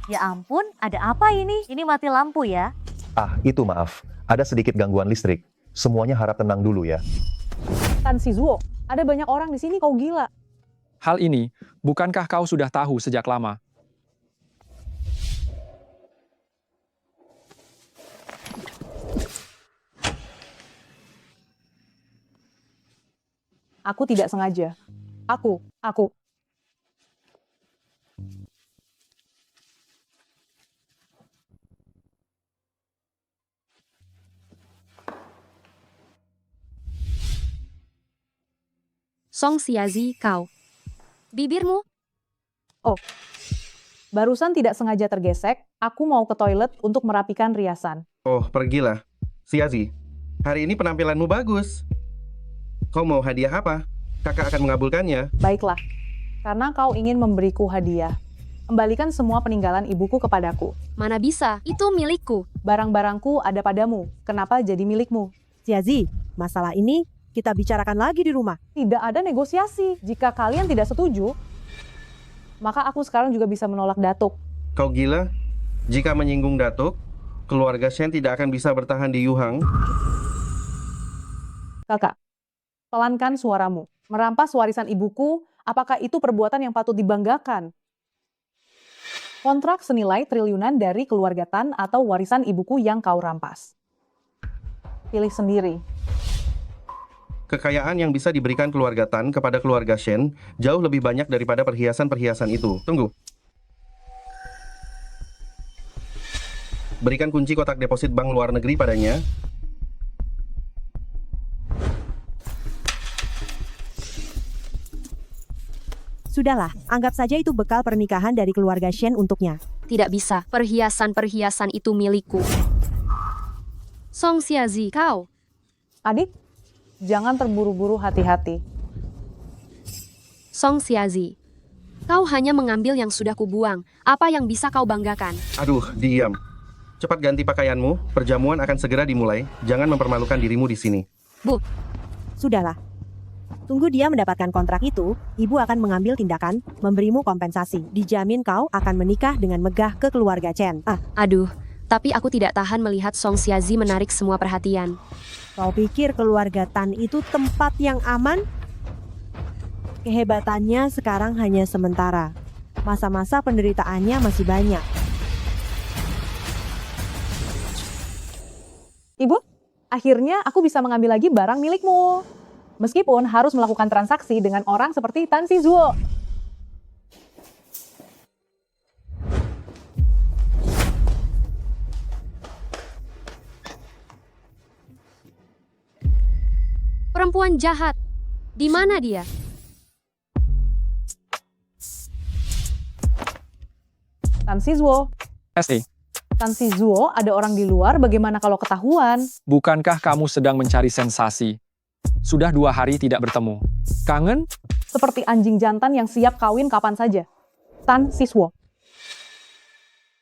Ya ampun, ada apa ini? Ini mati lampu ya. Ah, itu maaf. Ada sedikit gangguan listrik. Semuanya harap tenang dulu ya. Tan Shizuo, ada banyak orang di sini, kau gila. Hal ini, bukankah kau sudah tahu sejak lama? Aku tidak sengaja. Aku. Song Xiazi, kau. Bibirmu? Oh, barusan tidak sengaja tergesek, aku mau ke toilet untuk merapikan riasan. Oh, pergilah. Xiazi, hari ini penampilanmu bagus. Kau mau hadiah apa? Kakak akan mengabulkannya. Baiklah, karena kau ingin memberiku hadiah. Kembalikan semua peninggalan ibuku kepadaku. Mana bisa, itu milikku. Barang-barangku ada padamu, kenapa jadi milikmu? Xiazi, masalah ini kita bicarakan lagi di rumah. Tidak ada negosiasi. Jika kalian tidak setuju, maka aku sekarang juga bisa menolak Datuk. Kau gila? Jika menyinggung Datuk, keluarga Shen tidak akan bisa bertahan di Yuhang. Kakak, pelankan suaramu. Merampas warisan ibuku, apakah itu perbuatan yang patut dibanggakan? Kontrak senilai triliunan dari keluarga Tan atau warisan ibuku yang kau rampas. Pilih sendiri. Kekayaan yang bisa diberikan keluarga Tan kepada keluarga Shen jauh lebih banyak daripada perhiasan-perhiasan itu. Tunggu. Berikan kunci kotak deposit bank luar negeri padanya. Sudahlah, anggap saja itu bekal pernikahan dari keluarga Shen untuknya. Tidak bisa, perhiasan-perhiasan itu milikku. Song Xiazi, kau. Adik, jangan terburu-buru, hati-hati. Song Xiazi, kau hanya mengambil yang sudah kubuang. Apa yang bisa kau banggakan? Aduh, diam. Cepat ganti pakaianmu, perjamuan akan segera dimulai. Jangan mempermalukan dirimu di sini. Bu, Sudahlah. Tunggu dia mendapatkan kontrak itu, ibu akan mengambil tindakan, memberimu kompensasi. Dijamin kau akan menikah dengan megah ke keluarga Chen. aduh, tapi aku tidak tahan melihat Song Xiazi menarik semua perhatian. Kau pikir keluarga Tan itu tempat yang aman? Kehebatannya sekarang hanya sementara. Masa-masa penderitaannya masih banyak. Ibu, akhirnya aku bisa mengambil lagi barang milikmu. Meskipun harus melakukan transaksi dengan orang seperti Tan Shizuo. Perempuan jahat. Di mana dia? Tan Shizuo. Tan Shizuo, ada orang di luar, bagaimana kalau ketahuan? Bukankah kamu sedang mencari sensasi? Sudah 2 hari tidak bertemu. Kangen? Seperti anjing jantan yang siap kawin kapan saja. Tan Shizuo.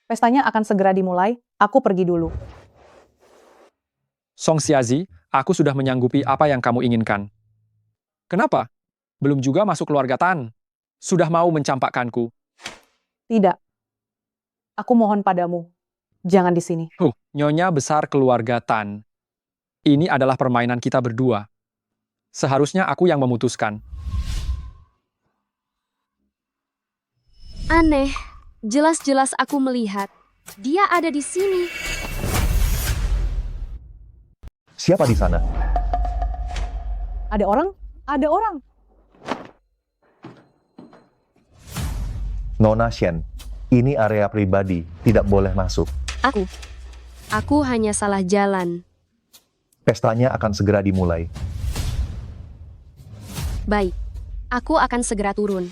Pestanya akan segera dimulai, aku pergi dulu. Song Xiazi, aku sudah menyanggupi apa yang kamu inginkan. Kenapa? Belum juga masuk keluarga Tan. Sudah mau mencampakkanku. Tidak. Aku mohon padamu, jangan di sini. Nyonya besar keluarga Tan. Ini adalah permainan kita berdua. Seharusnya aku yang memutuskan. Aneh, jelas-jelas aku melihat. Dia ada di sini. Siapa di sana? Ada orang? Ada orang. Nona Shen, ini area pribadi, tidak boleh masuk. Aku hanya salah jalan. Pestanya akan segera dimulai. Baik, aku akan segera turun.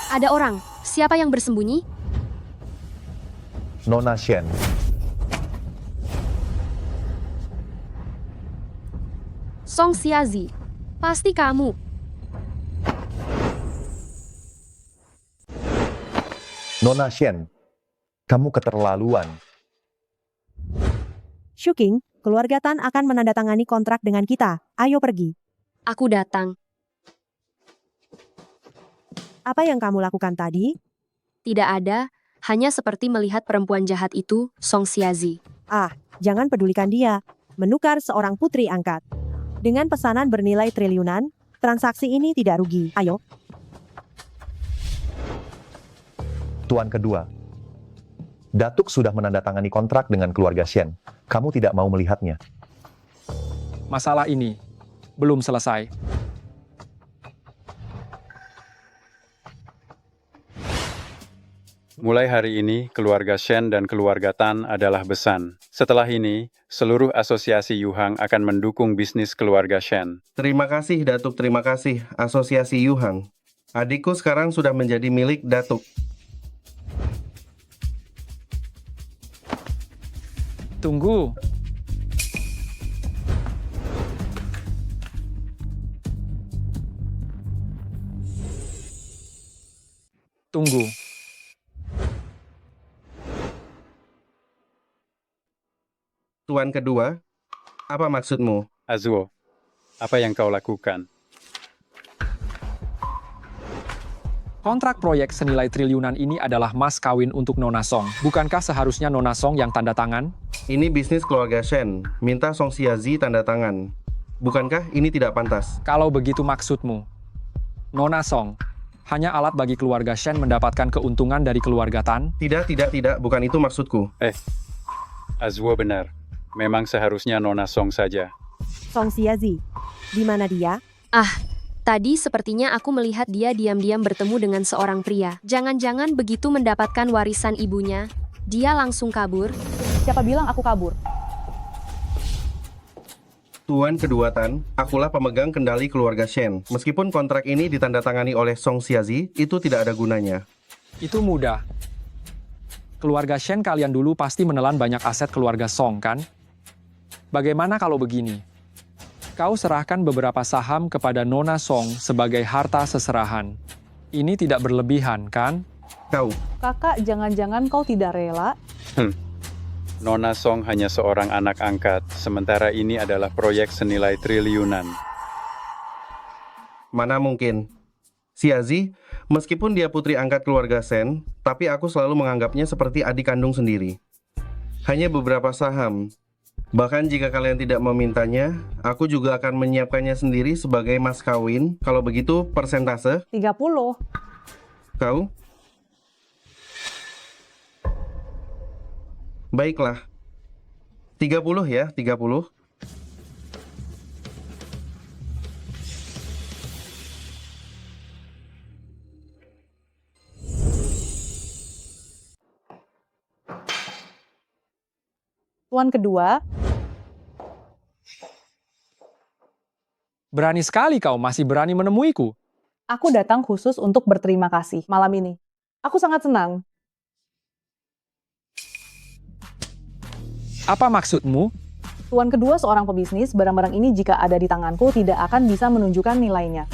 Ada orang. Siapa yang bersembunyi? Nona Shen, Song Xiazi. Pasti kamu. Nona Shen, kamu keterlaluan. Shuking, keluarga Tan akan menandatangani kontrak dengan kita. Ayo pergi. Aku datang. Apa yang kamu lakukan tadi? Tidak ada, hanya seperti melihat perempuan jahat itu, Song Xiazi. Jangan pedulikan dia. Menukar seorang putri angkat. Dengan pesanan bernilai triliunan, transaksi ini tidak rugi. Ayo. Tuan kedua, Datuk sudah menandatangani kontrak dengan keluarga Shen. Kamu tidak mau melihatnya. Masalah ini belum selesai. Mulai hari ini, keluarga Shen dan keluarga Tan adalah besan. Setelah ini, seluruh asosiasi Yuhang akan mendukung bisnis keluarga Shen. Terima kasih, Datuk. Terima kasih, Asosiasi Yuhang. Adikku sekarang sudah menjadi milik Datuk. Tunggu. Tunggu. Tuan kedua, apa maksudmu? Azuo, apa yang kau lakukan? Kontrak proyek senilai triliunan ini adalah mas kawin untuk Nona Song. Bukankah seharusnya Nona Song yang tanda tangan? Ini bisnis keluarga Shen. Minta Song Xiazi tanda tangan. Bukankah ini tidak pantas? Kalau begitu maksudmu, Nona Song hanya alat bagi keluarga Shen mendapatkan keuntungan dari keluarga Tan? Tidak. Bukan itu maksudku. Azuo benar. Memang seharusnya Nona Song saja. Song Xiazi. Di mana dia? Tadi sepertinya aku melihat dia diam-diam bertemu dengan seorang pria. Jangan-jangan begitu mendapatkan warisan ibunya, dia langsung kabur. Siapa bilang aku kabur? Tuan kedua Tan, akulah pemegang kendali keluarga Shen. Meskipun kontrak ini ditandatangani oleh Song Xiazi, itu tidak ada gunanya. Itu mudah. Keluarga Shen kalian dulu pasti menelan banyak aset keluarga Song, kan? Bagaimana kalau begini? Kau serahkan beberapa saham kepada Nona Song sebagai harta seserahan. Ini tidak berlebihan, kan? Kakak, jangan-jangan kau tidak rela? Nona Song hanya seorang anak angkat, sementara ini adalah proyek senilai triliunan. Mana mungkin. Xiazi, meskipun dia putri angkat keluarga Shen, tapi aku selalu menganggapnya seperti adik kandung sendiri. Hanya beberapa saham. Bahkan jika kalian tidak memintanya, aku juga akan menyiapkannya sendiri sebagai mas kawin. Kalau begitu, persentase? 30. Kau? Baiklah. 30 ya, 30. Tuan kedua, berani sekali kau masih berani menemuiku. aku datang khusus untuk berterima kasih malam ini. Aku sangat senang. Apa maksudmu? Tuan kedua seorang pebisnis, barang-barang ini jika ada di tanganku tidak akan bisa menunjukkan nilainya.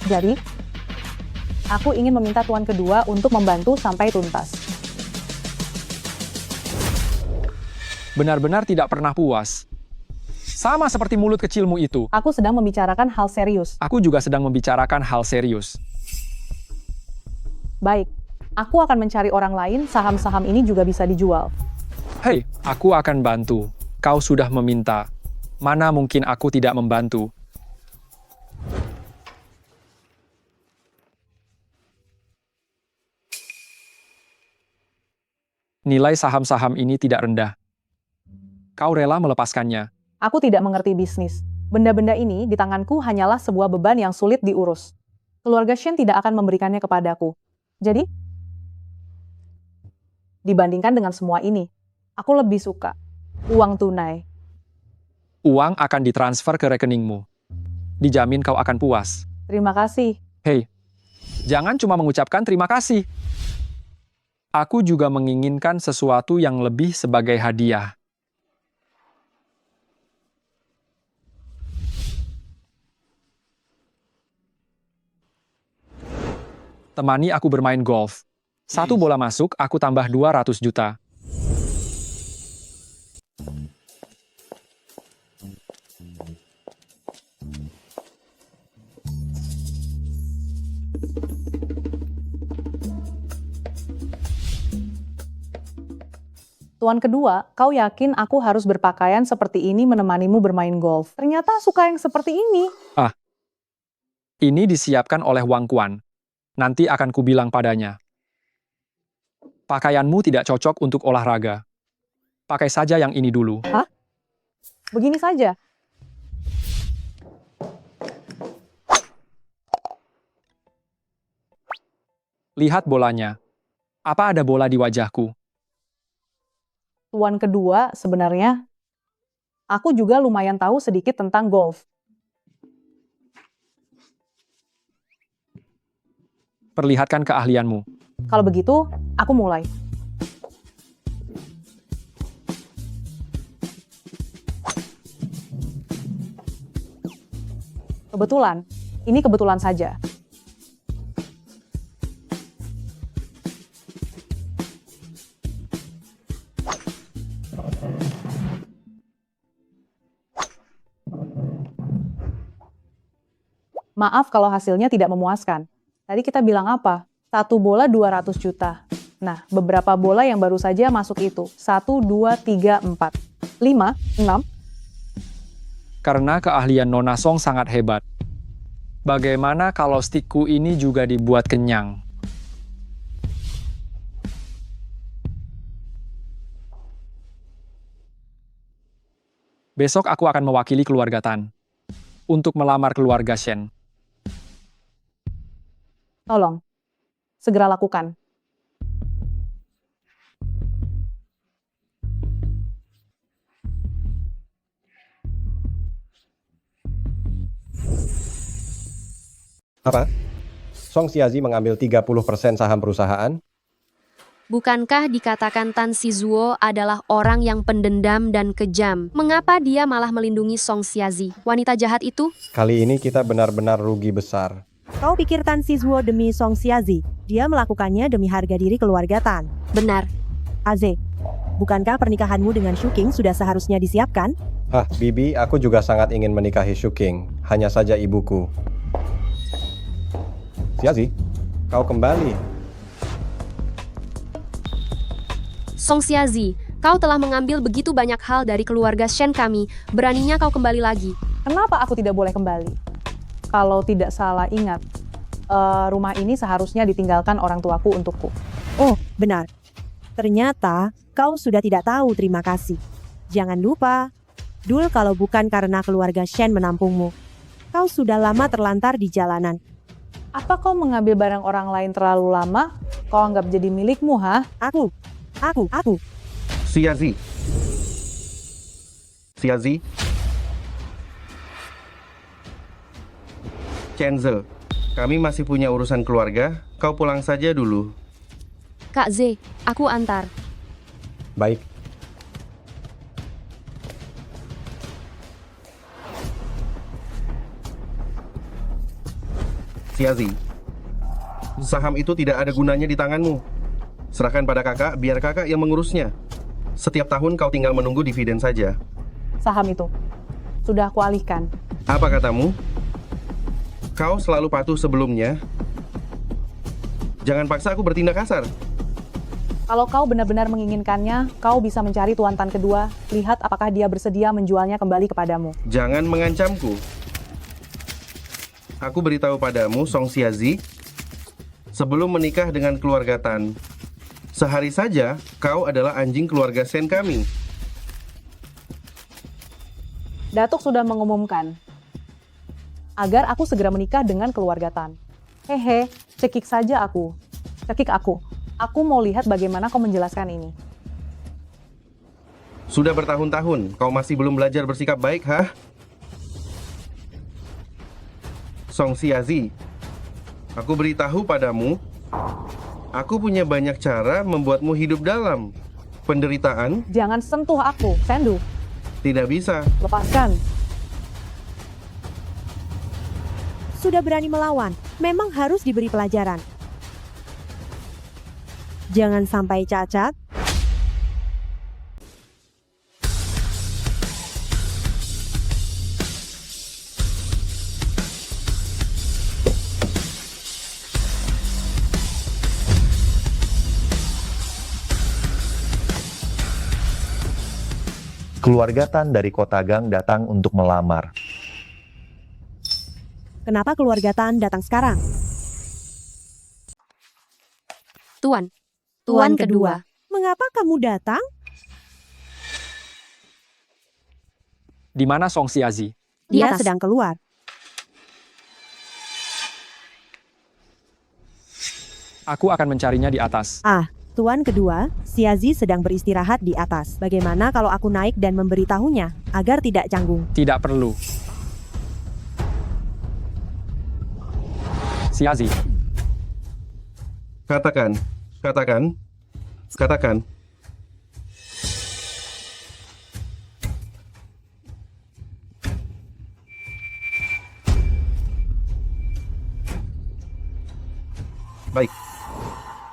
Jadi, aku ingin meminta tuan kedua untuk membantu sampai tuntas. benar-benar tidak pernah puas. Sama seperti mulut kecilmu itu. Aku sedang membicarakan hal serius. Aku juga sedang membicarakan hal serius. Baik, aku akan mencari orang lain, saham-saham ini juga bisa dijual. Hei, aku akan bantu. Kau sudah meminta. Mana mungkin aku tidak membantu? Nilai saham-saham ini tidak rendah. Kau rela melepaskannya. Aku tidak mengerti bisnis. Benda-benda ini di tanganku hanyalah sebuah beban yang sulit diurus. Keluarga Shen tidak akan memberikannya kepadaku. Jadi, dibandingkan dengan semua ini, aku lebih suka uang tunai. Uang akan ditransfer ke rekeningmu. Dijamin kau akan puas. Terima kasih. Hei, jangan cuma mengucapkan terima kasih. Aku juga menginginkan sesuatu yang lebih sebagai hadiah. Temani aku bermain golf. 1 bola masuk, aku tambah 200 juta. Tuan kedua, kau yakin aku harus berpakaian seperti ini menemanimu bermain golf? Ternyata suka yang seperti ini. Ini disiapkan oleh Wang Quan. Nanti akan kubilang padanya. Pakaianmu tidak cocok untuk olahraga. Pakai saja yang ini dulu. Hah? Begini saja? Lihat bolanya. Apa ada bola di wajahku? Tuan kedua, sebenarnya, aku juga lumayan tahu sedikit tentang golf. Perlihatkan keahlianmu. Kalau begitu, aku mulai. Kebetulan, ini kebetulan saja. Maaf kalau hasilnya tidak memuaskan. Tadi kita bilang apa? 1 bola 200 juta. Nah, beberapa bola yang baru saja masuk itu. 1, 2, 3, 4, 5, 6. Karena keahlian Nona Song sangat hebat. Bagaimana kalau stikku ini juga dibuat kenyang? Besok aku akan mewakili keluarga Tan untuk melamar keluarga Shen. Tolong, segera lakukan. Apa? Song Xiazi mengambil 30% saham perusahaan? Bukankah dikatakan Tan Shizuo adalah orang yang pendendam dan kejam? Mengapa dia malah melindungi Song Xiazi, wanita jahat itu? Kali ini kita benar-benar rugi besar. Kau pikir Tan Shizuo demi Song Xiazi? Dia melakukannya demi harga diri keluarga Tan. Benar. Aze, bukankah pernikahanmu dengan Shu King sudah seharusnya disiapkan? Hah, Bibi, aku juga sangat ingin menikahi Shu King. Hanya saja ibuku. Xiazi, kau kembali. Song Xiazi, kau telah mengambil begitu banyak hal dari keluarga Shen kami. Beraninya kau kembali lagi. Kenapa aku tidak boleh kembali? Kalau tidak salah ingat, rumah ini seharusnya ditinggalkan orang tuaku untukku. Oh, benar. Ternyata kau sudah tidak tahu terima kasih. Jangan lupa, Dul, kalau bukan karena keluarga Shen menampungmu, kau sudah lama terlantar di jalanan. Apa kau mengambil barang orang lain terlalu lama? Kau anggap jadi milikmu, ha? Aku. Xiazi. Chenze, kami masih punya urusan keluarga, kau pulang saja dulu. Kak Z, aku antar. Baik. Xiazi, saham itu tidak ada gunanya di tanganmu. Serahkan pada kakak, biar kakak yang mengurusnya. Setiap tahun kau tinggal menunggu dividen saja. Saham itu sudah aku alihkan. Apa katamu? Kau selalu patuh sebelumnya. Jangan paksa aku bertindak kasar. Kalau kau benar-benar menginginkannya, kau bisa mencari Tuan Tan kedua. Lihat apakah dia bersedia menjualnya kembali kepadamu. Jangan mengancamku. Aku beritahu padamu, Song Xiazi, sebelum menikah dengan keluarga Tan, sehari saja kau adalah anjing keluarga Shen kami. Datuk sudah mengumumkan agar aku segera menikah dengan keluarga Tan. Hehe, cekik saja aku. Cekik aku. Aku mau lihat bagaimana kau menjelaskan ini. Sudah bertahun-tahun, kau masih belum belajar bersikap baik, hah? Song Xiazi, aku beritahu padamu, aku punya banyak cara membuatmu hidup dalam penderitaan. Jangan sentuh aku, Sendu. Tidak bisa. Lepaskan. Sudah berani melawan, memang harus diberi pelajaran. Jangan sampai cacat. Keluarga Tan dari kota Gang datang untuk melamar. Kenapa keluarga Tan datang sekarang? Tuan kedua. Mengapa kamu datang? Di mana Song Xiazi? Di Dia atas. sedang keluar. Aku akan mencarinya di atas. Tuan kedua, Xiazi sedang beristirahat di atas. Bagaimana kalau aku naik dan memberitahunya agar tidak canggung? Tidak perlu. Xiazi, Katakan.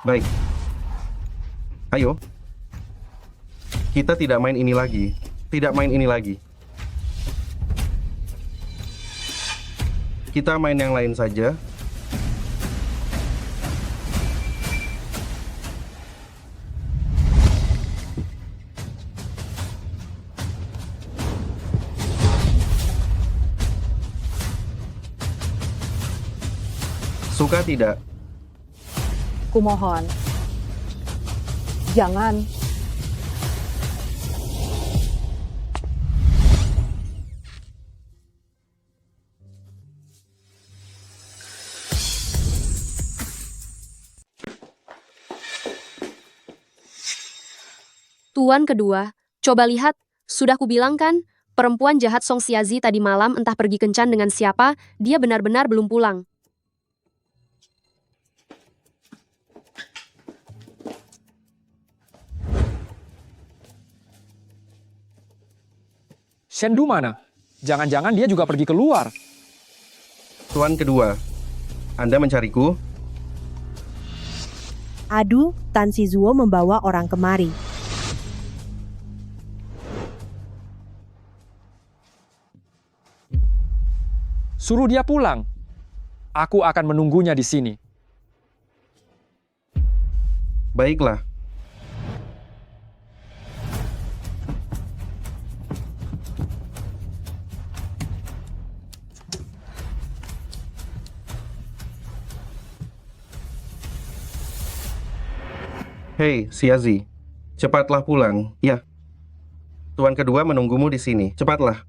Baik. Ayo. Kita tidak main ini lagi. Kita main yang lain saja. Suka tidak? Kumohon. Jangan. Tuan kedua, coba lihat, sudah kubilang kan, perempuan jahat Song Xiazi tadi malam entah pergi kencan dengan siapa, dia benar-benar belum pulang. Shendu mana? Jangan-jangan dia juga pergi keluar. Tuan kedua, Anda mencariku? Aduh, Tan Shizuo membawa orang kemari. Suruh dia pulang. Aku akan menunggunya di sini. Baiklah. Hei, Xiazi. Cepatlah pulang. Ya. Tuan kedua menunggumu di sini. Cepatlah.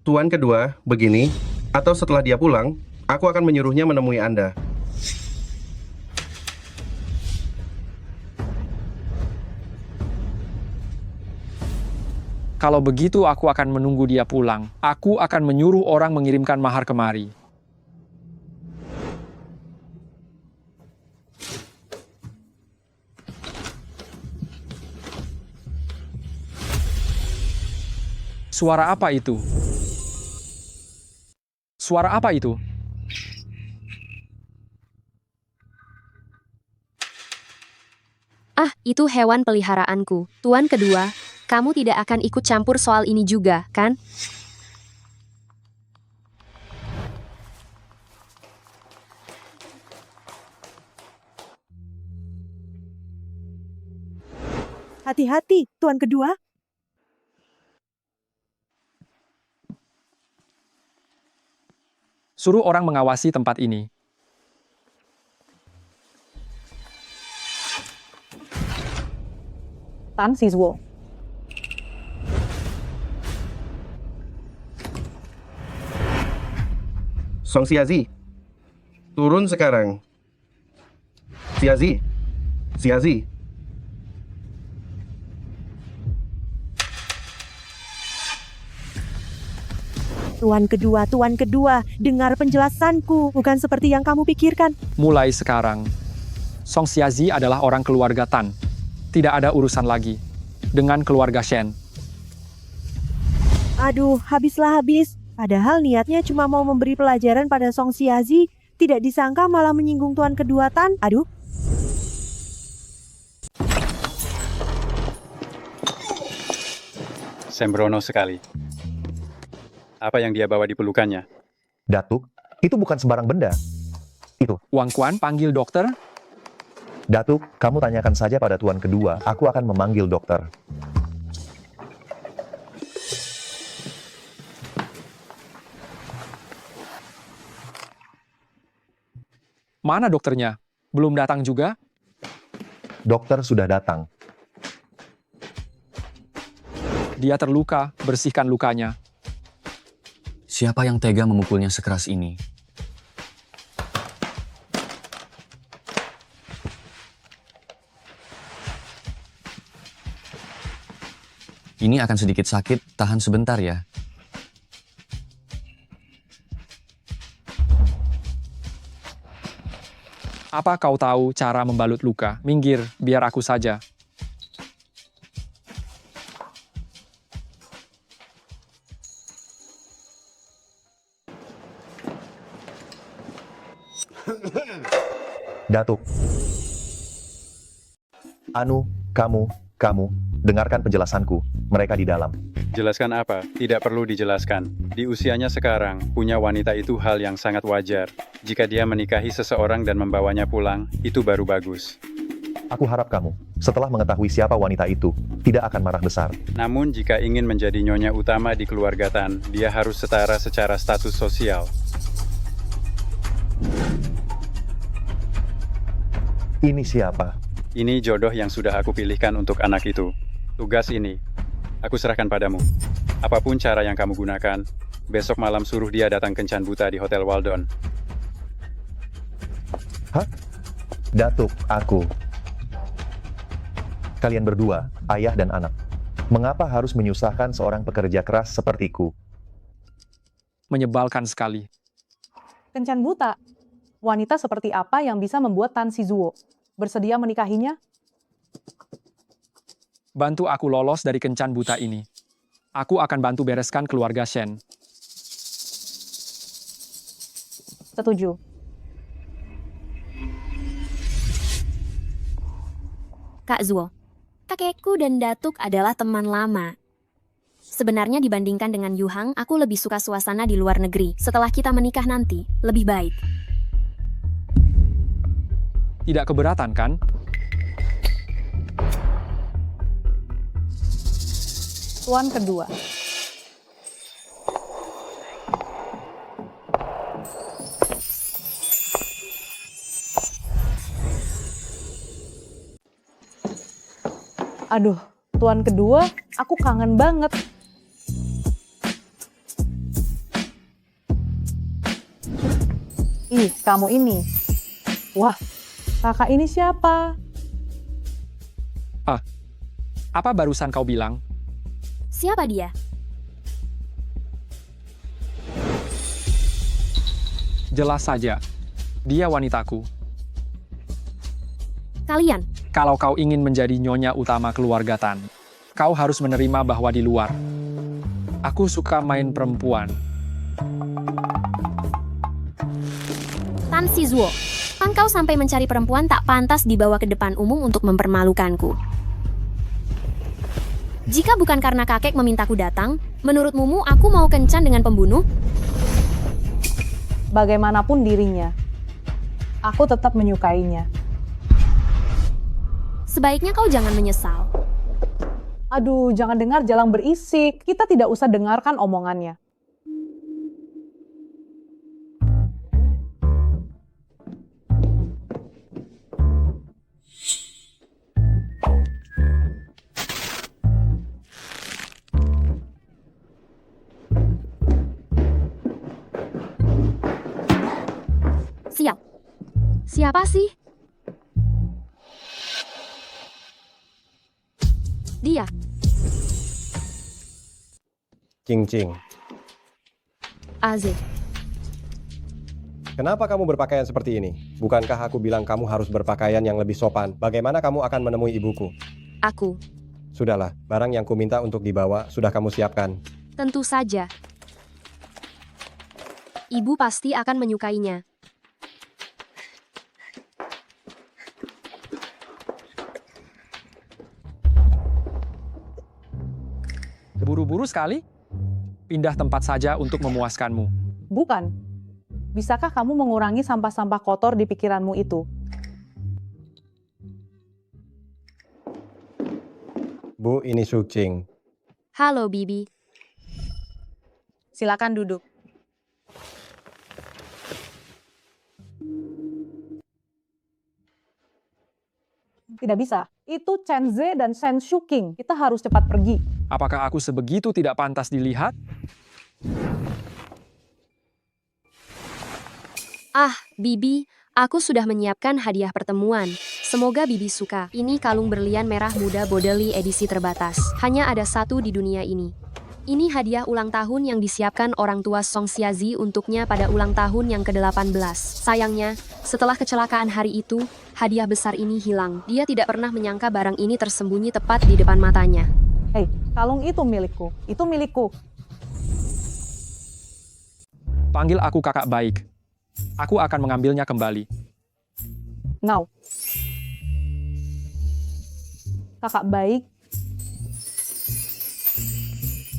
Tuan kedua, begini. Atau setelah dia pulang, aku akan menyuruhnya menemui Anda. Kalau begitu aku akan menunggu dia pulang. Aku akan menyuruh orang mengirimkan mahar kemari. Suara apa itu? Suara apa itu? Itu hewan peliharaanku. Tuan kedua, kamu tidak akan ikut campur soal ini juga, kan? Hati-hati, Tuan kedua. Suruh orang mengawasi tempat ini. Tan Sizhuo. Song Xiazi, turun sekarang. Xiazi, Xiazi. Tuan kedua, dengar penjelasanku. Bukan seperti yang kamu pikirkan. Mulai sekarang, Song Xiazi adalah orang keluarga Tan. Tidak ada urusan lagi dengan keluarga Shen. Aduh, habislah habis. Padahal niatnya cuma mau memberi pelajaran pada Song Xiazi. Tidak disangka malah menyinggung tuan kedua Tan. Aduh. Sembrono sekali. Apa yang dia bawa di pelukannya? Datuk, itu bukan sembarang benda. Itu. Wang Quan panggil dokter. Datuk, kamu tanyakan saja pada tuan kedua. Aku akan memanggil dokter. Mana dokternya? Belum datang juga? Dokter sudah datang. Dia terluka, bersihkan lukanya. Siapa yang tega memukulnya sekeras ini? Ini akan sedikit sakit, tahan sebentar ya. Apa kau tahu cara membalut luka? Minggir, biar aku saja. Datuk. Kamu, dengarkan penjelasanku. Mereka di dalam. Jelaskan apa? Tidak perlu dijelaskan. Di usianya sekarang, punya wanita itu hal yang sangat wajar. Jika dia menikahi seseorang dan membawanya pulang, itu baru bagus. Aku harap kamu, setelah mengetahui siapa wanita itu, tidak akan marah besar. Namun jika ingin menjadi nyonya utama di keluarga Tan, dia harus setara secara status sosial. Ini siapa? Ini jodoh yang sudah aku pilihkan untuk anak itu. Tugas ini, aku serahkan padamu. Apapun cara yang kamu gunakan, besok malam suruh dia datang kencan buta di Hotel Waldon. Hah? Datuk, aku. Kalian berdua, ayah dan anak. Mengapa harus menyusahkan seorang pekerja keras sepertiku? Menyebalkan sekali. Kencan buta. Wanita seperti apa yang bisa membuat Tan Sizhuo bersedia menikahinya? Bantu aku lolos dari kencan buta ini. Aku akan bantu bereskan keluarga Shen. Setuju. Kak Zuo, kakekku dan Datuk adalah teman lama. Sebenarnya dibandingkan dengan Yuhang, aku lebih suka suasana di luar negeri. Setelah kita menikah nanti, lebih baik. Tidak keberatan, kan? Tuan kedua. Aduh, tuan kedua, aku kangen banget. Ih, kamu ini. Wah, kakak ini siapa? Apa barusan kau bilang? Siapa dia? Jelas saja. Dia wanitaku. Kalian? Kalau kau ingin menjadi nyonya utama keluarga Tan, kau harus menerima bahwa di luar, aku suka main perempuan. Tan Sizhuo, Kapan kau sampai mencari perempuan tak pantas dibawa ke depan umum untuk mempermalukanku? Jika bukan karena kakek memintaku datang, menurut Mumu aku mau kencan dengan pembunuh? Bagaimanapun dirinya, aku tetap menyukainya. Sebaiknya kau jangan menyesal. Aduh, jangan dengar jalang berisik. Kita tidak usah dengarkan omongannya. Siap. Siapa sih? Dia. Cing-cing. Aze. Kenapa kamu berpakaian seperti ini? Bukankah aku bilang kamu harus berpakaian yang lebih sopan? Bagaimana kamu akan menemui ibuku? Aku. Sudahlah, barang yang kuminta untuk dibawa sudah kamu siapkan. Tentu saja. Ibu pasti akan menyukainya. Buru-buru sekali? Pindah tempat saja untuk memuaskanmu. Bukan. Bisakah kamu mengurangi sampah-sampah kotor di pikiranmu itu? Bu, ini Sucing. Halo, Bibi. Silakan duduk. Tidak bisa. Itu Chen Ze dan Shen Shuking. Kita harus cepat pergi. Apakah aku sebegitu tidak pantas dilihat? Ah, Bibi, aku sudah menyiapkan hadiah pertemuan. Semoga Bibi suka. Ini kalung berlian merah muda Bodeli edisi terbatas. Hanya ada satu di dunia ini. Ini hadiah ulang tahun yang disiapkan orang tua Song Xiazi untuknya pada ulang tahun yang ke-18. Sayangnya, setelah kecelakaan hari itu, hadiah besar ini hilang. Dia tidak pernah menyangka barang ini tersembunyi tepat di depan matanya. Hei, kalung itu milikku. Itu milikku. Panggil aku kakak baik. Aku akan mengambilnya kembali. Now. Kakak baik.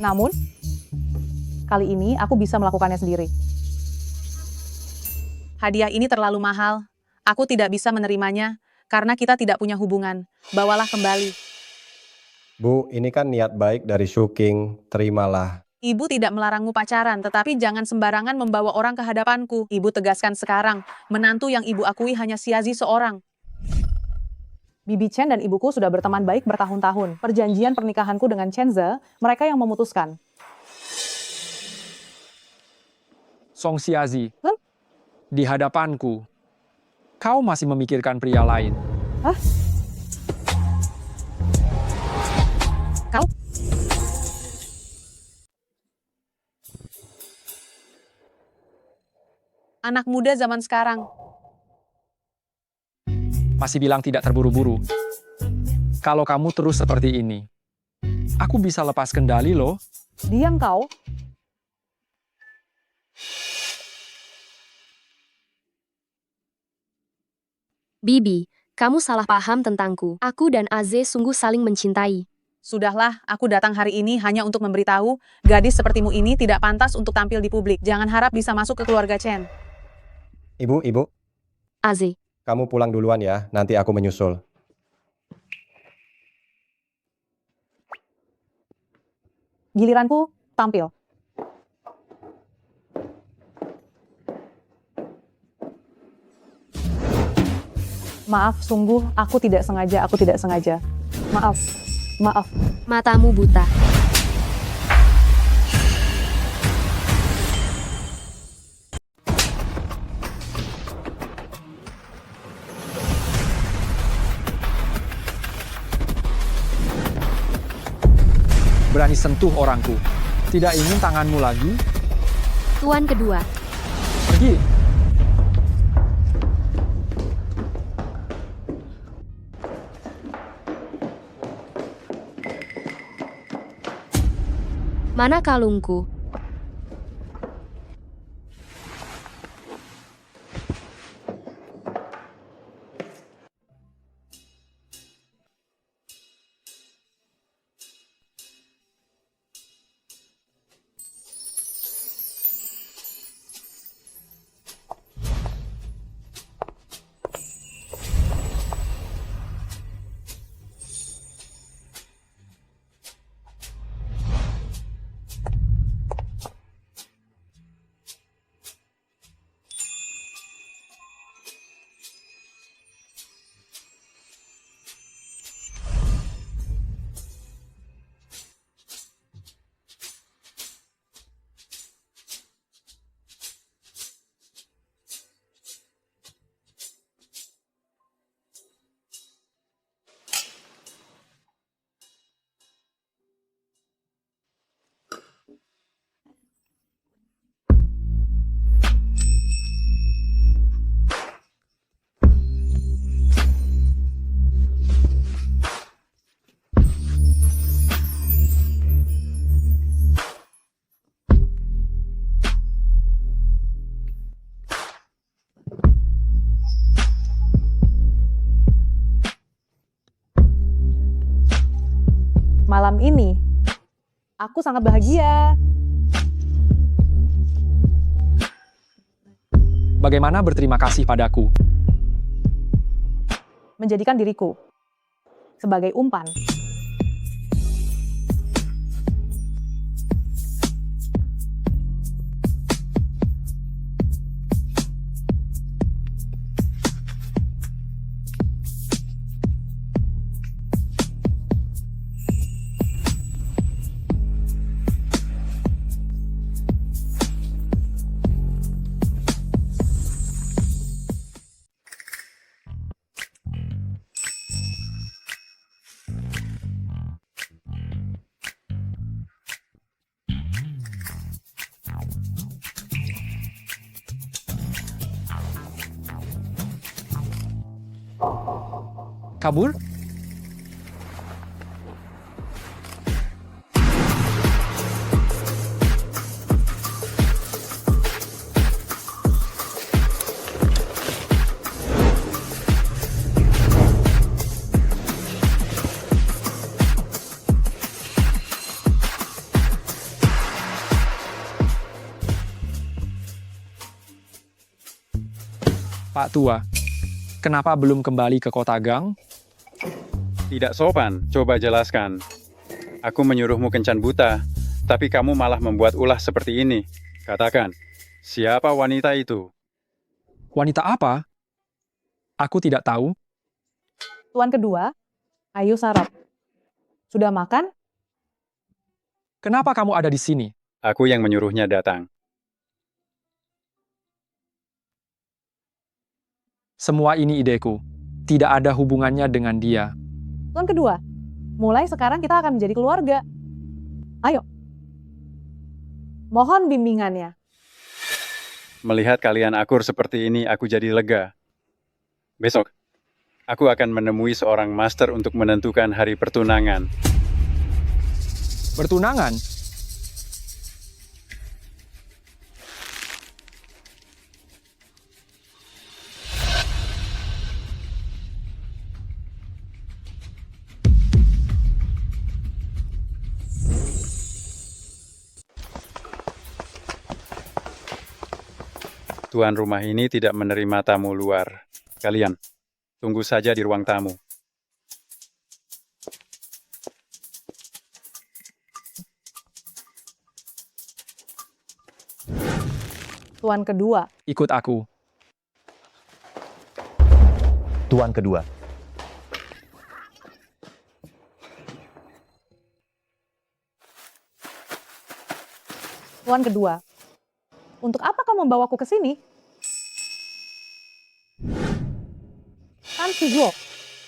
Namun, kali ini aku bisa melakukannya sendiri. Hadiah ini terlalu mahal. Aku tidak bisa menerimanya karena kita tidak punya hubungan. Bawalah kembali. Bu, ini kan niat baik dari Shuking. Terimalah. Ibu tidak melarangmu pacaran, tetapi jangan sembarangan membawa orang ke hadapanku. Ibu tegaskan sekarang, menantu yang ibu akui hanya Xiazi seorang. Bibi Chen dan ibuku sudah berteman baik bertahun-tahun. Perjanjian pernikahanku dengan Chen Ze, mereka yang memutuskan. Song Xiazi, di hadapanku, kau masih memikirkan pria lain. Hah? Kau? Anak muda zaman sekarang. Masih bilang tidak terburu-buru. Kalau kamu terus seperti ini, aku bisa lepas kendali loh. Diam kau. Bibi, kamu salah paham tentangku. Aku dan Aze sungguh saling mencintai. Sudahlah, aku datang hari ini hanya untuk memberitahu, gadis sepertimu ini tidak pantas untuk tampil di publik. Jangan harap bisa masuk ke keluarga Chen. Ibu. Aze. Kamu pulang duluan ya, nanti aku menyusul. Giliranku, tampil. Maaf, sungguh, aku tidak sengaja. Maaf. Matamu buta. Berani sentuh orangku. Tidak ingin tanganmu lagi? Tuan kedua. Pergi. Mana kalungku? Malam ini, aku sangat bahagia. Bagaimana berterima kasih padaku? Menjadikan diriku sebagai umpan. Kabur? Pak Tua, kenapa belum kembali ke kota Gang? Tidak sopan, coba jelaskan. Aku menyuruhmu kencan buta, tapi kamu malah membuat ulah seperti ini. Katakan, siapa wanita itu? Wanita apa? Aku tidak tahu. Tuan kedua, ayo sarap. Sudah makan? Kenapa kamu ada di sini? Aku yang menyuruhnya datang. Semua ini ideku. Tidak ada hubungannya dengan dia. Tuan kedua, mulai sekarang kita akan menjadi keluarga. Ayo. Mohon bimbingannya. Melihat kalian akur seperti ini, aku jadi lega. Besok, aku akan menemui seorang master untuk menentukan hari pertunangan. Bertunangan? Tuan rumah ini tidak menerima tamu luar. Kalian, tunggu saja di ruang tamu. Tuan kedua, Ikut aku. Tuan kedua, Tuan kedua. Untuk apa kau membawaku ke sini? Tan Sizuo,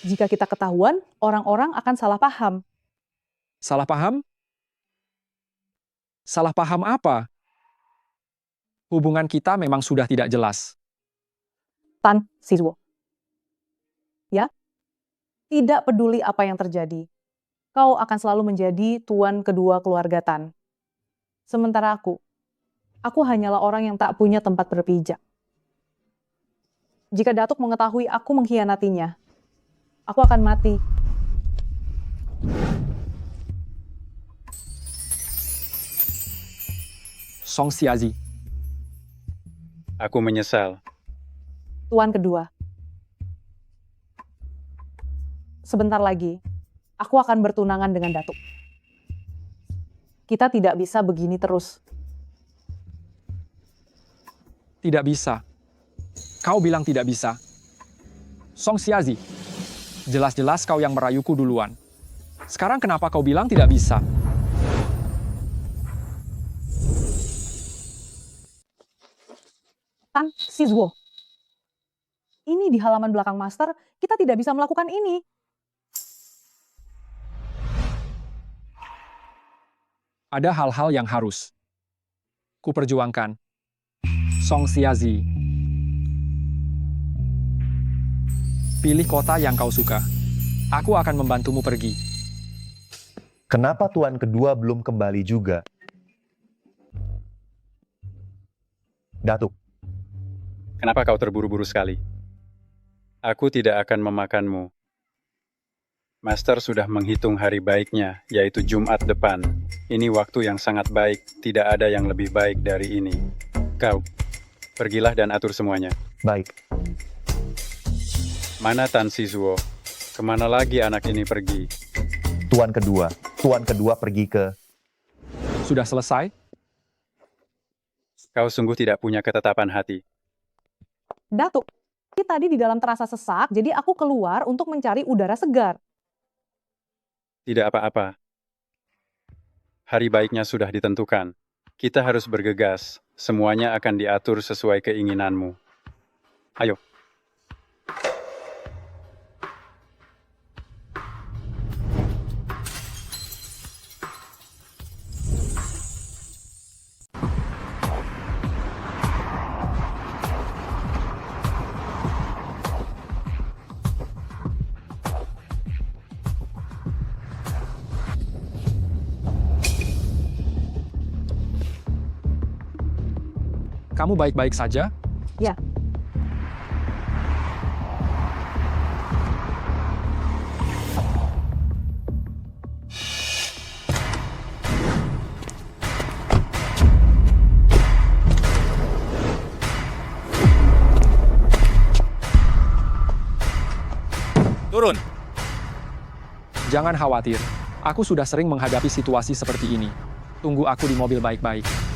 jika kita ketahuan, orang-orang akan salah paham. Salah paham? Salah paham apa? Hubungan kita memang sudah tidak jelas. Tan Sizuo. Ya, tidak peduli apa yang terjadi. Kau akan selalu menjadi tuan kedua keluarga Tan. Sementara aku hanyalah orang yang tak punya tempat berpijak. Jika Datuk mengetahui aku mengkhianatinya, aku akan mati. Song Xiazi. Aku menyesal. Tuan kedua. Sebentar lagi, aku akan bertunangan dengan Datuk. Kita tidak bisa begini terus. Tidak bisa. Kau bilang tidak bisa. Song Xiazi, jelas-jelas kau yang merayuku duluan. Sekarang kenapa kau bilang tidak bisa? Tan Sizuo. Ini di halaman belakang master, kita tidak bisa melakukan ini. Ada hal-hal yang harus kuperjuangkan. Song Xiazi. Pilih kota yang kau suka. Aku akan membantumu pergi. kenapa tuan kedua belum kembali juga? Datuk, Kenapa kau terburu-buru sekali? Aku tidak akan memakanmu. Master sudah menghitung hari baiknya, yaitu Jumat depan. Ini waktu yang sangat baik, tidak ada yang lebih baik dari ini. Kau, pergilah dan atur semuanya. Baik. Mana Tan Sizuo? Kemana lagi anak ini pergi? Tuan kedua pergi ke... Sudah selesai? Kau sungguh tidak punya ketetapan hati. Datuk, tadi di dalam terasa sesak, jadi aku keluar untuk mencari udara segar. Tidak apa-apa. Hari baiknya sudah ditentukan. Kita harus bergegas. Semuanya akan diatur sesuai keinginanmu. Ayo. Kamu baik-baik saja? Ya. Turun. Jangan khawatir. Aku sudah sering menghadapi situasi seperti ini. Tunggu aku di mobil baik-baik.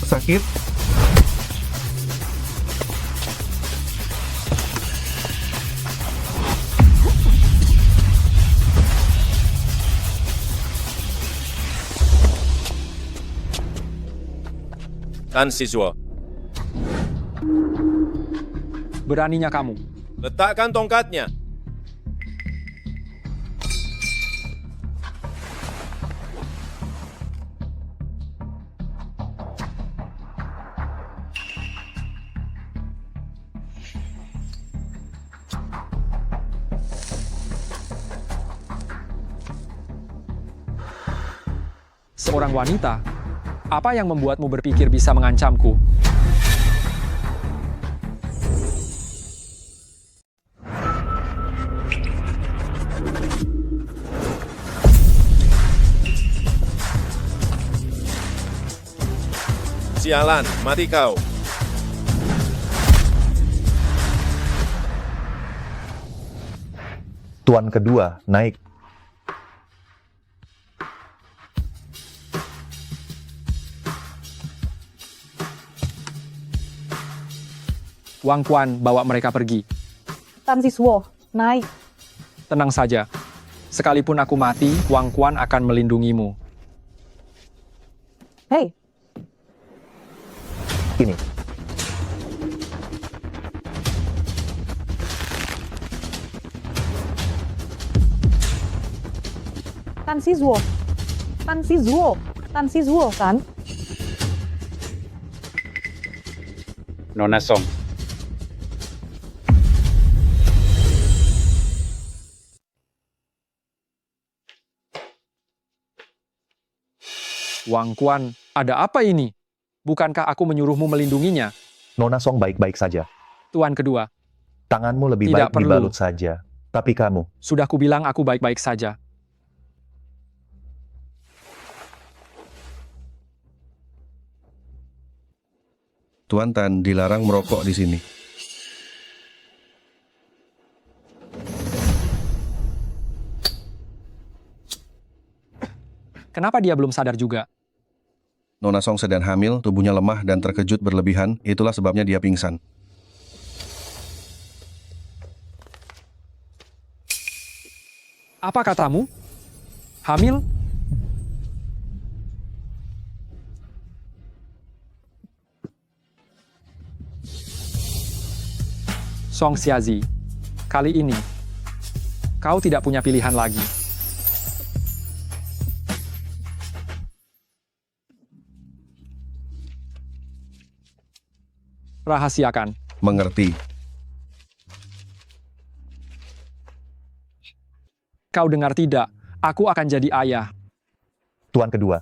Sakit. Tan Sizuo, Beraninya kamu. letakkan tongkatnya. Seorang wanita? Apa yang membuatmu berpikir bisa mengancamku? Sialan, mati kau. Tuan kedua naik. Wang Quan, bawa mereka pergi. Tan Sizuo, naik. Tenang saja. Sekalipun aku mati, Wang Quan akan melindungimu. Hei, Ini. Tan Sizuo. Tan Sizuo, kan? Nona Song. Wang Quan, ada apa ini? Bukankah aku menyuruhmu melindunginya? Nona Song baik-baik saja. Tuan kedua, Tanganmu lebih Tidak baik perlu. dibalut saja. Tapi kamu, sudah kubilang aku baik-baik saja. Tuan Tan dilarang merokok di sini. Kenapa dia belum sadar juga? Nona Song sedang hamil, tubuhnya lemah dan terkejut berlebihan, itulah sebabnya dia pingsan. Apa katamu? Hamil? Song Xiazi, kali ini kau tidak punya pilihan lagi. Rahasiakan. Mengerti. Kau dengar tidak? Aku akan jadi ayah. Tuan kedua,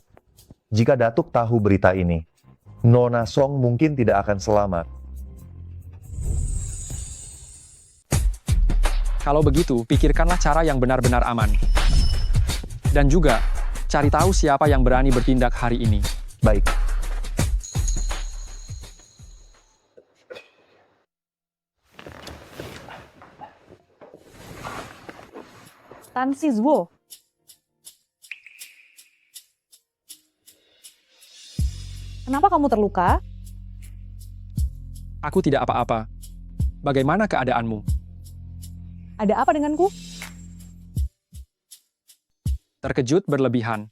jika Datuk tahu berita ini, Nona Song mungkin tidak akan selamat. Kalau begitu, pikirkanlah cara yang benar-benar aman. Dan juga, cari tahu siapa yang berani bertindak hari ini. Baik. Tan Sizwo. Kenapa kamu terluka? Aku tidak apa-apa. Bagaimana keadaanmu? Ada apa denganku? Terkejut berlebihan.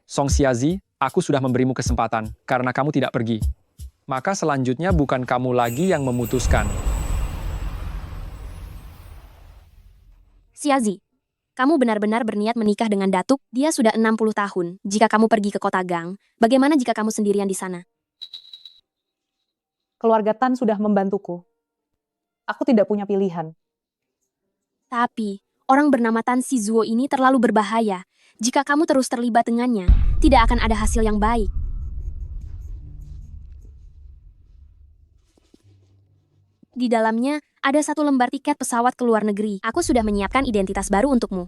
Song Xiazi, aku sudah memberimu kesempatan karena kamu tidak pergi. Maka selanjutnya bukan kamu lagi yang memutuskan. Xiazi, kamu benar-benar berniat menikah dengan Datuk? Dia sudah 60 tahun. Jika kamu pergi ke kota Gang, bagaimana jika kamu sendirian di sana? Keluarga Tan sudah membantuku. Aku tidak punya pilihan. Tapi, orang bernama Tan Sizwo ini terlalu berbahaya. Jika kamu terus terlibat dengannya, tidak akan ada hasil yang baik. Di dalamnya, ada 1 lembar tiket pesawat ke luar negeri. Aku sudah menyiapkan identitas baru untukmu.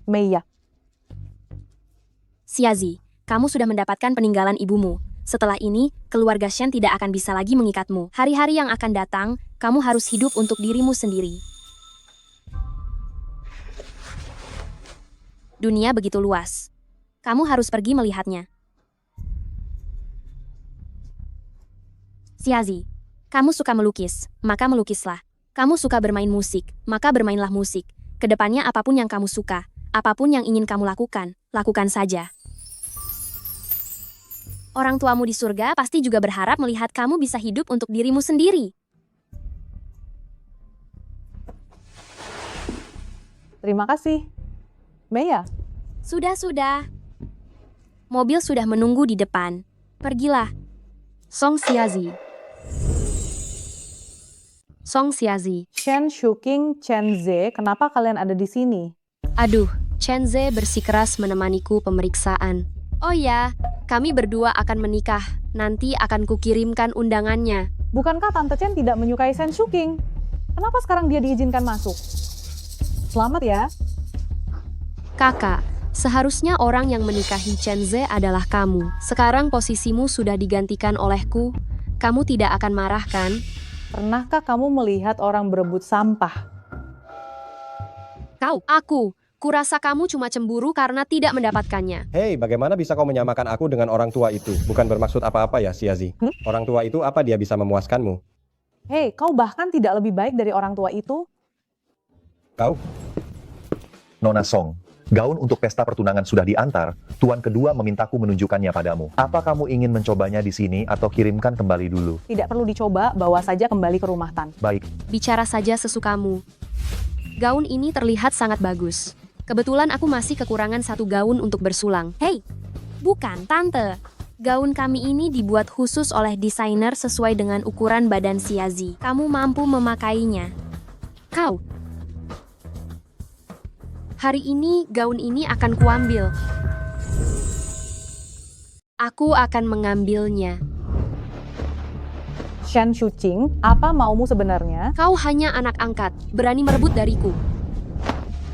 Meia. Xiazi, kamu sudah mendapatkan peninggalan ibumu. Setelah ini, keluarga Shen tidak akan bisa lagi mengikatmu. Hari-hari yang akan datang, kamu harus hidup untuk dirimu sendiri. Dunia begitu luas. Kamu harus pergi melihatnya. Xiazi, kamu suka melukis, maka melukislah. Kamu suka bermain musik, maka bermainlah musik. Kedepannya apapun yang kamu suka, apapun yang ingin kamu lakukan, lakukan saja. Orang tuamu di surga pasti juga berharap melihat kamu bisa hidup untuk dirimu sendiri. Terima kasih. Meia. Sudah. Mobil sudah menunggu di depan. Pergilah. Song Xiazi. Song Xiazi. Shen Shuking, Chen Ze, kenapa kalian ada di sini? Aduh, Chen Ze bersikeras menemaniku pemeriksaan. Oh ya, kami berdua akan menikah. Nanti akan kukirimkan undangannya. Bukankah Tante Chen tidak menyukai Shen Shuking? Kenapa sekarang dia diizinkan masuk? Selamat ya. Kakak, seharusnya orang yang menikahi Chen Ze adalah kamu. Sekarang posisimu sudah digantikan olehku. Kamu tidak akan marah, kan? Pernahkah kamu melihat orang berebut sampah? Aku. Kurasa kamu cuma cemburu karena tidak mendapatkannya. Hei, bagaimana bisa kau menyamakan aku dengan orang tua itu? Bukan bermaksud apa-apa ya, Xiazi. Orang tua itu apa dia bisa memuaskanmu? Hei, kau bahkan tidak lebih baik dari orang tua itu. Kau? Nona Song, gaun untuk pesta pertunangan sudah diantar. Tuan kedua memintaku menunjukkannya padamu. Apa kamu ingin mencobanya di sini atau kirimkan kembali dulu? Tidak perlu dicoba, bawa saja kembali ke rumah Tan. Baik. Bicara saja sesukamu. Gaun ini terlihat sangat bagus. Kebetulan aku masih kekurangan 1 gaun untuk bersulang. Hei, bukan, Tante. Gaun kami ini dibuat khusus oleh desainer sesuai dengan ukuran badan Xiazi. Kamu mampu memakainya. Kau. Hari ini, gaun ini akan kuambil. Aku akan mengambilnya. Shen Shuqing, apa maumu sebenarnya? Kau hanya anak angkat, berani merebut dariku.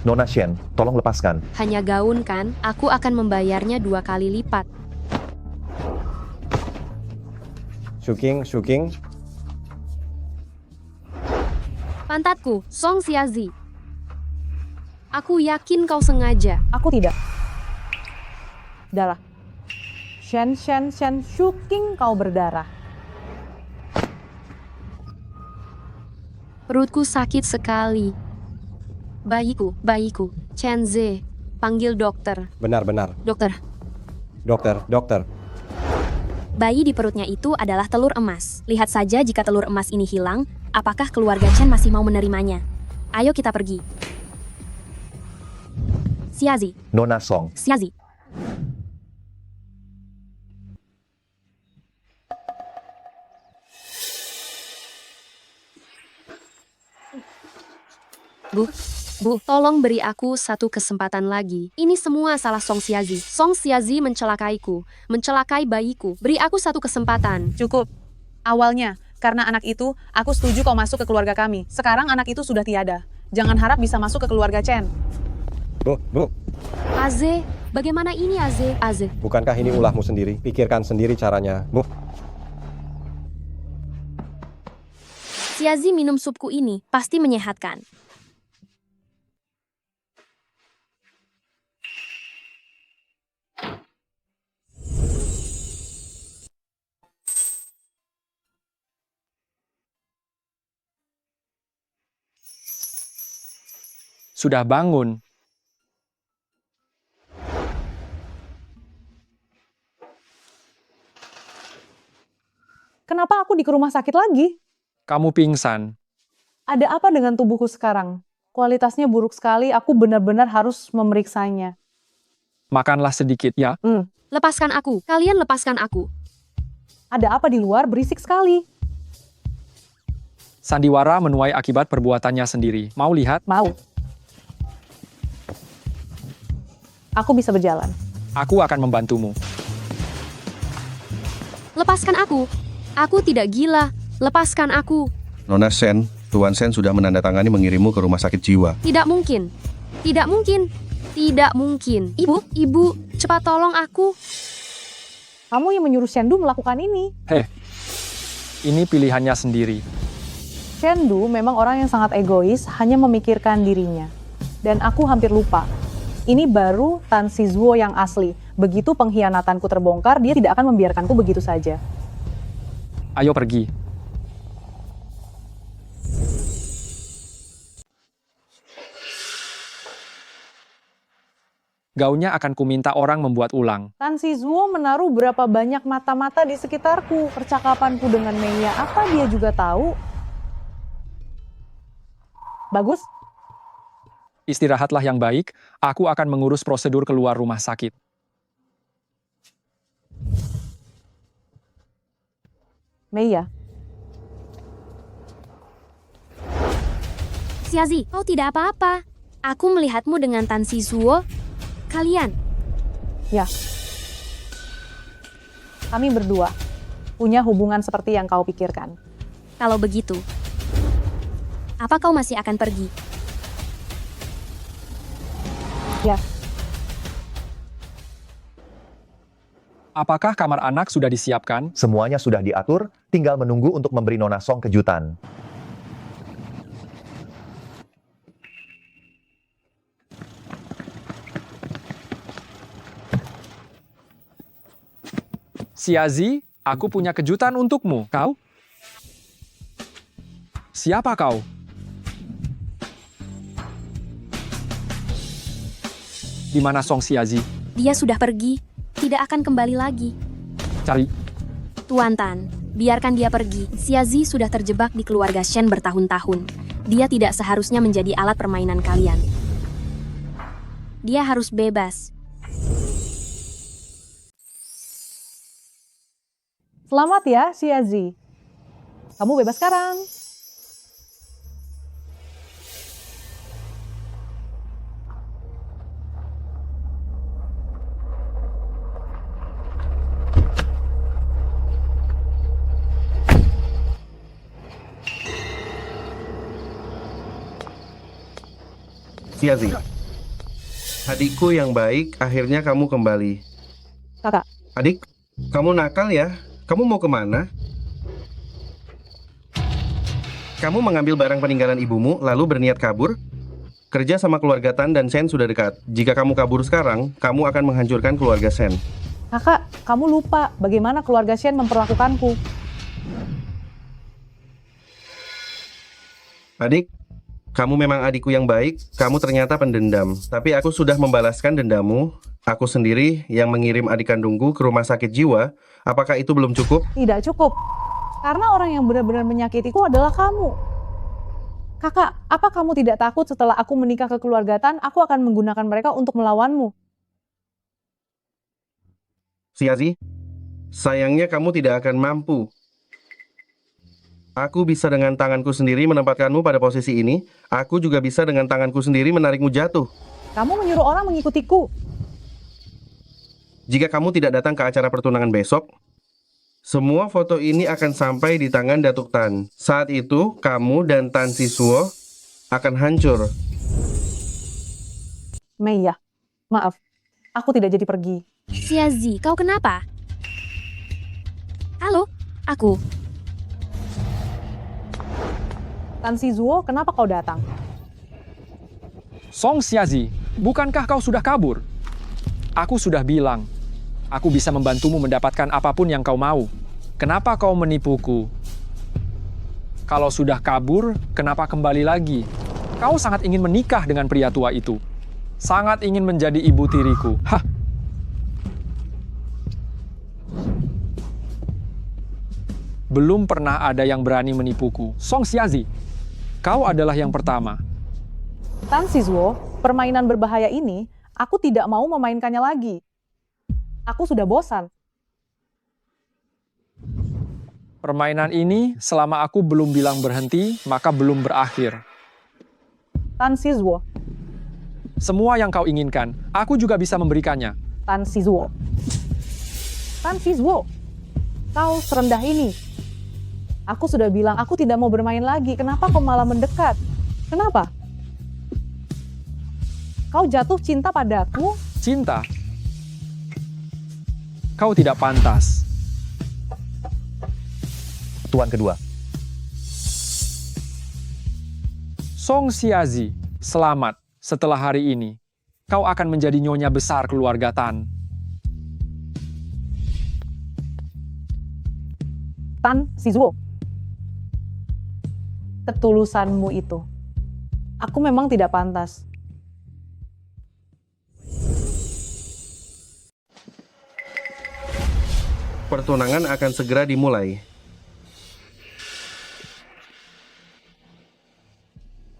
Nona Shen, tolong lepaskan. Hanya gaun kan, aku akan membayarnya 2 kali lipat. Shuking. Pantatku, Song Xiazi. Aku yakin kau sengaja. Aku tidak. Darah. Shen Shuking, kau berdarah. Perutku sakit sekali. Bayiku. Chen Ze, panggil dokter. Benar. Dokter. Bayi di perutnya itu adalah telur emas. Lihat saja jika telur emas ini hilang, apakah keluarga Chen masih mau menerimanya? Ayo kita pergi. Xiazi. Nona Song. Xiazi. Bu, tolong beri aku satu kesempatan lagi. Ini semua salah Song Xiazi. Song Xiazi mencelakaiku, mencelakai bayiku. Beri aku satu kesempatan. Cukup. Awalnya, karena anak itu, aku setuju kau masuk ke keluarga kami. Sekarang anak itu sudah tiada. Jangan harap bisa masuk ke keluarga Chen. Bu, Aze, bagaimana ini Aze? Aze, bukankah ini ulahmu sendiri? Pikirkan sendiri caranya. Bu, Xiazi minum supku ini pasti menyehatkan. Sudah bangun. Kenapa aku di rumah sakit lagi? Kamu pingsan. Ada apa dengan tubuhku sekarang? Kualitasnya buruk sekali, aku benar-benar harus memeriksanya. Makanlah sedikit ya. lepaskan aku. Kalian lepaskan aku. Ada apa di luar? Berisik sekali. Sandiwara menuai akibat perbuatannya sendiri. Mau lihat? Mau. Aku bisa berjalan. Aku akan membantumu. Lepaskan aku. Aku tidak gila. Lepaskan aku. Nona Shen, Tuan Shen sudah menandatangani mengirimmu ke rumah sakit jiwa. Tidak mungkin. Tidak mungkin. Tidak mungkin. Ibu, cepat tolong aku. Kamu yang menyuruh Shendu melakukan ini. Ini pilihannya sendiri. Shendu memang orang yang sangat egois, hanya memikirkan dirinya. Dan aku hampir lupa. Ini baru Tan Sizhuo yang asli. Begitu pengkhianatanku terbongkar, dia tidak akan membiarkanku begitu saja. Ayo pergi. Gaunnya akan kuminta orang membuat ulang. Tan Sizhuo menaruh berapa banyak mata-mata di sekitarku. Percakapanku dengan Mei, apa dia juga tahu? Bagus. Istirahatlah yang baik, aku akan mengurus prosedur keluar rumah sakit. Mei, Xiazi, kau tidak apa-apa. Aku melihatmu dengan Tan Sizhuo. Kalian. Ya. Kami berdua punya hubungan seperti yang kau pikirkan. Kalau begitu, apa kau masih akan pergi? Ya. Apakah kamar anak sudah disiapkan? Semuanya sudah diatur, tinggal menunggu untuk memberi Nona Song kejutan. Xiazi, aku punya kejutan untukmu. Kau? Siapa kau? Di mana Song Xiazi? Dia sudah pergi. Tidak akan kembali lagi. Cari. Tuan Tan, biarkan dia pergi. Xiazi sudah terjebak di keluarga Shen bertahun-tahun. Dia tidak seharusnya menjadi alat permainan kalian. Dia harus bebas. Selamat ya, Xiazi. Kamu bebas sekarang. Xiazi, adikku yang baik, akhirnya kamu kembali. Kakak. Adik, kamu nakal ya? Kamu mau kemana? Kamu mengambil barang peninggalan ibumu, lalu berniat kabur? Kerja sama keluarga Tan dan Shen sudah dekat. Jika kamu kabur sekarang, kamu akan menghancurkan keluarga Shen. Kakak, kamu lupa bagaimana keluarga Shen memperlakukanku. Adik, kamu memang adikku yang baik, kamu ternyata pendendam. Tapi aku sudah membalaskan dendammu. Aku sendiri yang mengirim adik kandungku ke rumah sakit jiwa. Apakah itu belum cukup? Tidak cukup. Karena orang yang benar-benar menyakitiku adalah kamu. Kakak, apa kamu tidak takut setelah aku menikah ke keluarga Tan, aku akan menggunakan mereka untuk melawanmu? Xiazi, sayangnya kamu tidak akan mampu. Aku bisa dengan tanganku sendiri menempatkanmu pada posisi ini. Aku juga bisa dengan tanganku sendiri menarikmu jatuh. Kamu menyuruh orang mengikutiku. Jika kamu tidak datang ke acara pertunangan besok, semua foto ini akan sampai di tangan Datuk Tan. Saat itu, kamu dan Tan Sisuo akan hancur. Mei ya, maaf. Aku tidak jadi pergi. Xiazi, kau kenapa? Halo, aku. Tan Sizuo, kenapa kau datang? Song Xiazi, bukankah kau sudah kabur? Aku sudah bilang, aku bisa membantumu mendapatkan apapun yang kau mau. Kenapa kau menipuku? Kalau sudah kabur, kenapa kembali lagi? Kau sangat ingin menikah dengan pria tua itu. Sangat ingin menjadi ibu tiriku. Hah! Belum pernah ada yang berani menipuku. Song Xiazi, kau adalah yang pertama. Tan Sizuo, permainan berbahaya ini, aku tidak mau memainkannya lagi. Aku sudah bosan. Permainan ini, selama aku belum bilang berhenti, maka belum berakhir. Tan Sizuo, Semua yang kau inginkan, aku juga bisa memberikannya. Tan Sizuo. Tan Sizuo, kau serendah ini. Aku sudah bilang aku tidak mau bermain lagi. Kenapa kau malah mendekat? Kenapa? Kau jatuh cinta padaku? Cinta? Kau tidak pantas. Tuan kedua, Song Xiazi, selamat. Setelah hari ini, kau akan menjadi nyonya besar keluarga Tan. Tan Sizuo. Ketulusanmu itu. Aku memang tidak pantas. Pertunangan akan segera dimulai.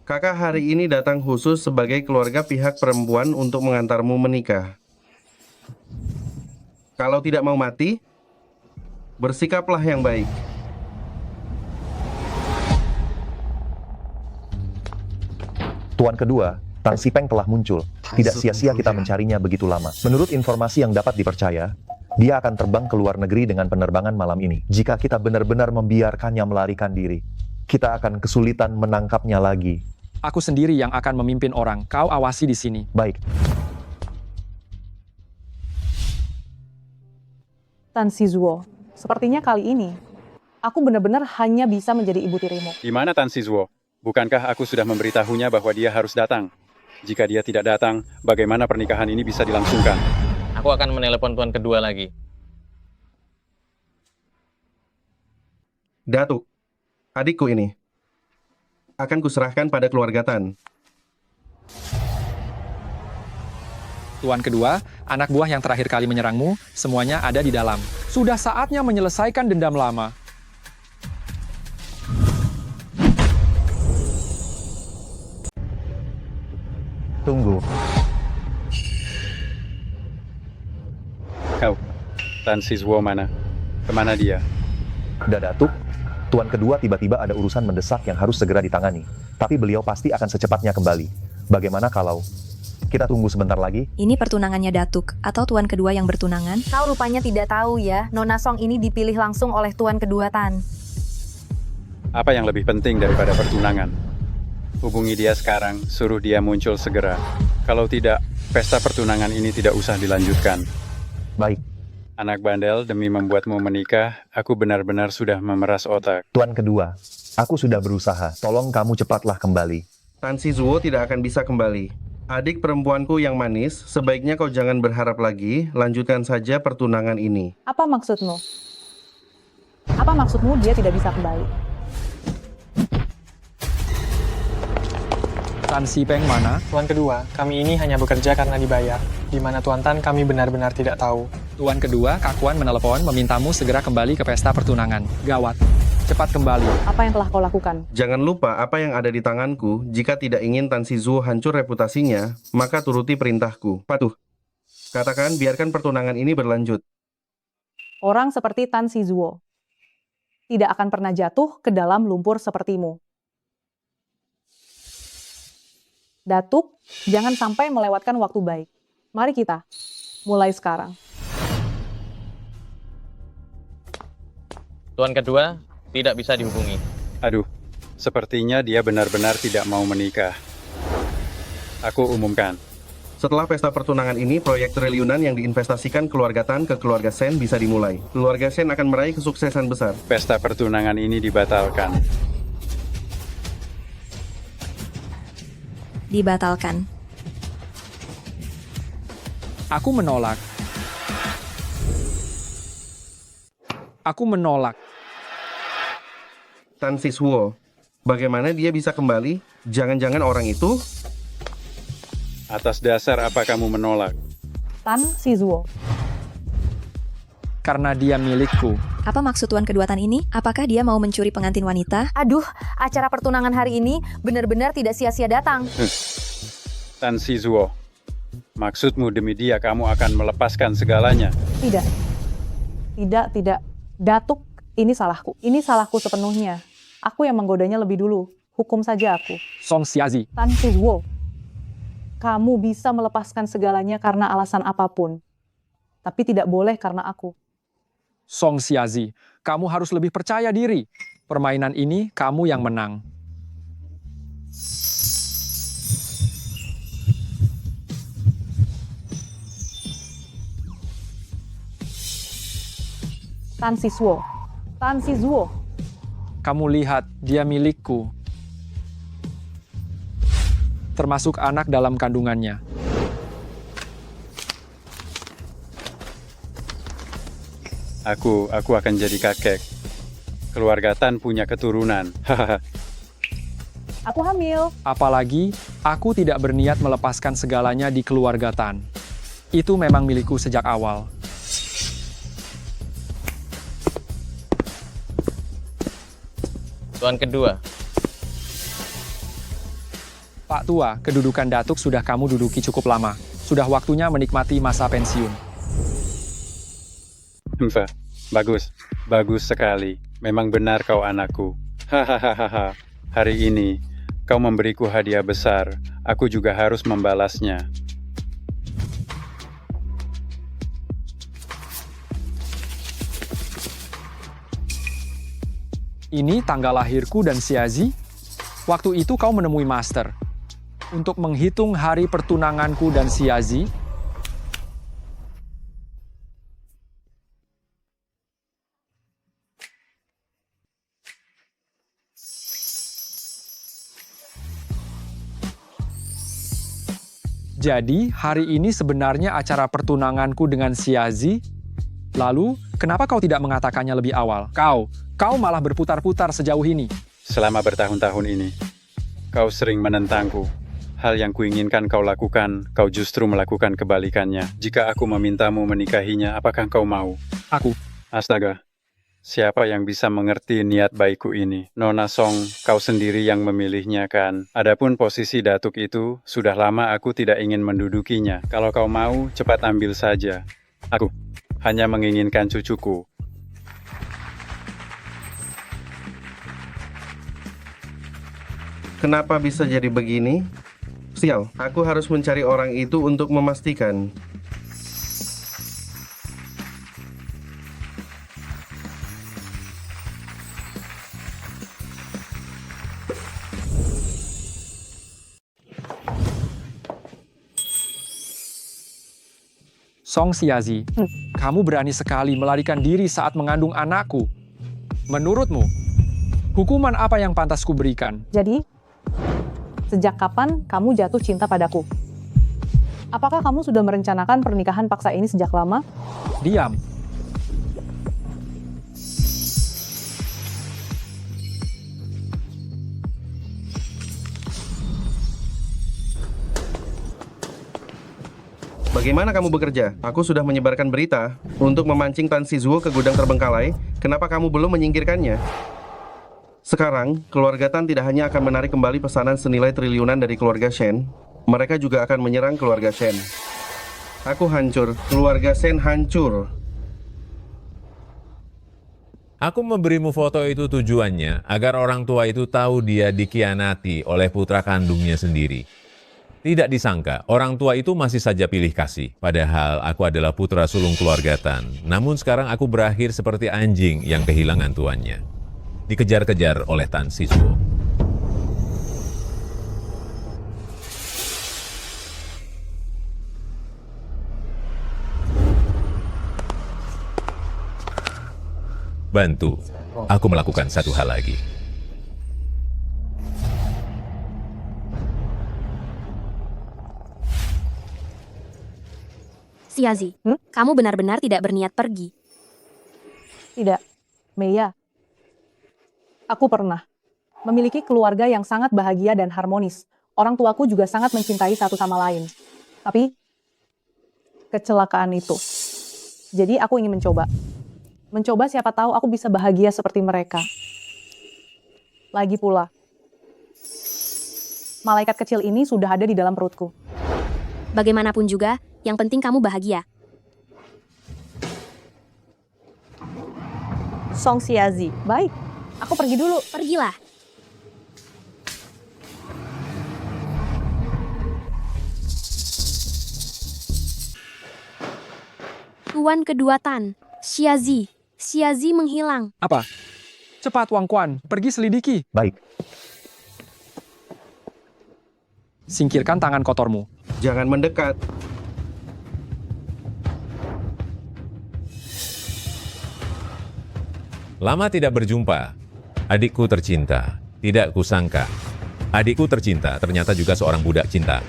Kakak hari ini datang khusus sebagai keluarga pihak perempuan untuk mengantarmu menikah. Kalau tidak mau mati, bersikaplah yang baik. Tuan kedua, Tan Sipeng telah muncul. Tidak sia-sia kita mencarinya begitu lama. Menurut informasi yang dapat dipercaya, dia akan terbang ke luar negeri dengan penerbangan malam ini. Jika kita benar-benar membiarkannya melarikan diri, kita akan kesulitan menangkapnya lagi. Aku sendiri yang akan memimpin orang. Kau awasi di sini. Baik. Tan Sizuo, sepertinya kali ini, aku benar-benar hanya bisa menjadi ibu tirimu. Di mana Tan Sizuo? Bukankah aku sudah memberitahunya bahwa dia harus datang? Jika dia tidak datang, bagaimana pernikahan ini bisa dilangsungkan? Aku akan menelepon tuan kedua lagi. Datuk, adikku ini akan kuserahkan pada keluarga Tan. Tuan kedua, anak buah yang terakhir kali menyerangmu, semuanya ada di dalam. Sudah saatnya menyelesaikan dendam lama. Tunggu. Kau, Tan Sizuo mana? Kemana dia? Datuk, Tuan kedua tiba-tiba ada urusan mendesak yang harus segera ditangani. Tapi beliau pasti akan secepatnya kembali. Bagaimana kalau kita tunggu sebentar lagi? Ini pertunangannya Datuk, atau tuan kedua yang bertunangan? Kau rupanya tidak tahu ya, Nona Song ini dipilih langsung oleh tuan kedua Tan. Apa yang lebih penting daripada pertunangan? Hubungi dia sekarang, suruh dia muncul segera. Kalau tidak, pesta pertunangan ini tidak usah dilanjutkan. Baik. Anak bandel, demi membuatmu menikah, aku benar-benar sudah memeras otak. Tuan kedua, aku sudah berusaha. Tolong kamu cepatlah kembali. Tan Sizuo tidak akan bisa kembali. Adik perempuanku yang manis, sebaiknya kau jangan berharap lagi, lanjutkan saja pertunangan ini. Apa maksudmu? Apa maksudmu dia tidak bisa kembali? Tan Sipeng mana? Tuan kedua, kami ini hanya bekerja karena dibayar. Di mana Tuan Tan kami benar-benar tidak tahu. Tuan kedua, Kakuan menelepon memintamu segera kembali ke pesta pertunangan. Gawat. Cepat kembali. Apa yang telah kau lakukan? Jangan lupa apa yang ada di tanganku. Jika tidak ingin Tan Sizuo hancur reputasinya, maka turuti perintahku. Patuh. Katakan biarkan pertunangan ini berlanjut. Orang seperti Tan Sizuo. tidak akan pernah jatuh ke dalam lumpur sepertimu. Datuk, jangan sampai melewatkan waktu baik. Mari kita mulai sekarang. Tuan kedua tidak bisa dihubungi. Aduh, sepertinya dia benar-benar tidak mau menikah. Aku umumkan. Setelah pesta pertunangan ini, proyek triliunan yang diinvestasikan keluarga Tan ke keluarga Shen bisa dimulai. Keluarga Shen akan meraih kesuksesan besar. Pesta pertunangan ini dibatalkan. Dibatalkan. Aku menolak. Aku menolak. Tan Siswo, bagaimana dia bisa kembali? Jangan-jangan orang itu? Atas dasar apa kamu menolak? Tan Siswo. Karena dia milikku. Apa maksud tuan kedua Tan ini? Apakah dia mau mencuri pengantin wanita? Aduh, acara pertunangan hari ini benar-benar tidak sia-sia datang. Tan Siswo, maksudmu demi dia kamu akan melepaskan segalanya? Tidak. Tidak. Datuk, ini salahku. Ini salahku sepenuhnya. Aku yang menggodanya lebih dulu. Hukum saja aku. Song Xiazi. Tan Siswo, kamu bisa melepaskan segalanya karena alasan apapun. Tapi tidak boleh karena aku. Song Xiazi, kamu harus lebih percaya diri. Permainan ini kamu yang menang. Tan Siswo. Tan Siswo. Kamu lihat, dia milikku. Termasuk anak dalam kandungannya. Aku akan jadi kakek. Keluarga Tan punya keturunan. Aku hamil. Apalagi, aku tidak berniat melepaskan segalanya di keluarga Tan. Itu memang milikku sejak awal. Tuan kedua, Pak Tua, kedudukan Datuk sudah kamu duduki cukup lama. Sudah waktunya menikmati masa pensiun. Bagus sekali. Memang benar kau anakku. Hahaha. Hari ini, kau memberiku hadiah besar. Aku juga harus membalasnya. Ini tanggal lahirku dan Xiazi. Waktu itu kau menemui Master. Untuk menghitung hari pertunanganku dan Xiazi, jadi hari ini sebenarnya acara pertunanganku dengan Xiazi. Lalu, kenapa kau tidak mengatakannya lebih awal? Kau malah berputar-putar sejauh ini. Selama bertahun-tahun ini, kau sering menentangku. Hal yang kuinginkan kau lakukan, kau justru melakukan kebalikannya. Jika aku memintamu menikahinya, apakah kau mau? Aku. Astaga, siapa yang bisa mengerti niat baikku ini? Nona Song, kau sendiri yang memilihnya kan? Adapun posisi Datuk itu, sudah lama aku tidak ingin mendudukinya. Kalau kau mau, cepat ambil saja. Aku hanya menginginkan cucuku. Kenapa bisa jadi begini? Sial, aku harus mencari orang itu untuk memastikan. Song Xiazi, kamu berani sekali melarikan diri saat mengandung anakku. Menurutmu, hukuman apa yang pantas kuberikan? Jadi, sejak kapan kamu jatuh cinta padaku? Apakah kamu sudah merencanakan pernikahan paksa ini sejak lama? Diam. Bagaimana kamu bekerja? Aku sudah menyebarkan berita untuk memancing Tan Siswo ke gudang terbengkalai. Kenapa kamu belum menyingkirkannya? Sekarang, keluarga Tan tidak hanya akan menarik kembali pesanan senilai triliunan dari keluarga Shen, mereka juga akan menyerang keluarga Shen. Aku hancur, keluarga Shen hancur. Aku memberimu foto itu tujuannya agar orang tua itu tahu dia dikhianati oleh putra kandungnya sendiri. Tidak disangka, orang tua itu masih saja pilih kasih. Padahal aku adalah putra sulung keluarga Tan. Namun sekarang aku berakhir seperti anjing yang kehilangan tuannya. Dikejar-kejar oleh Tan Sisuo. Bantu, aku melakukan satu hal lagi. Xiazi, kamu benar-benar tidak berniat pergi. Tidak, Meiya. Aku pernah memiliki keluarga yang sangat bahagia dan harmonis. Orang tuaku juga sangat mencintai satu sama lain. Tapi, kecelakaan itu. Jadi aku ingin mencoba. Mencoba siapa tahu aku bisa bahagia seperti mereka. Lagi pula, malaikat kecil ini sudah ada di dalam perutku. Bagaimanapun juga, yang penting kamu bahagia. Song Xiazi, baik. Aku pergi dulu. Pergilah. Tuan kedua Tan, Xiazi. Xiazi menghilang. Apa? Cepat Wang Quan, pergi selidiki. Baik. Singkirkan tangan kotormu. Jangan mendekat. Lama tidak berjumpa. Adikku tercinta. Tidak kusangka. Adikku tercinta ternyata juga seorang budak cinta.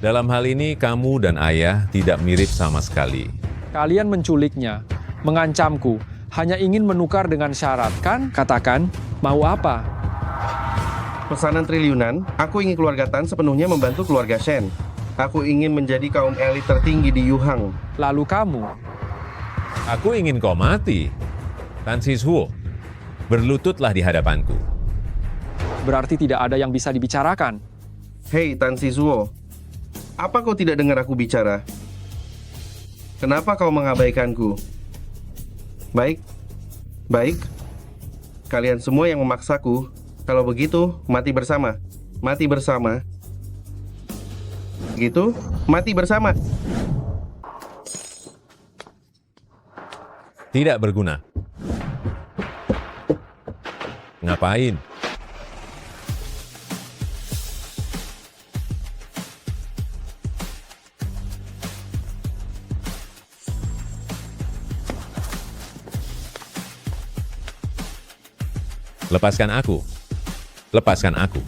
Dalam hal ini kamu dan ayah tidak mirip sama sekali. Kalian menculiknya, mengancamku, hanya ingin menukar dengan syarat, kan? Katakan, mau apa? Pesanan triliunan, aku ingin keluarga Tan sepenuhnya membantu keluarga Shen. Aku ingin menjadi kaum elit tertinggi di Yuhang. Lalu kamu? Aku ingin kau mati. Tan Sisuo, berlututlah di hadapanku. Berarti tidak ada yang bisa dibicarakan. Hei Tan Sisuo, apa kau tidak dengar aku bicara? Kenapa kau mengabaikanku? Baik, baik. Kalian semua yang memaksaku, kalau begitu mati bersama. Mati bersama. Gitu, mati bersama. Tidak berguna. Ngapain? Lepaskan aku. Lepaskan aku.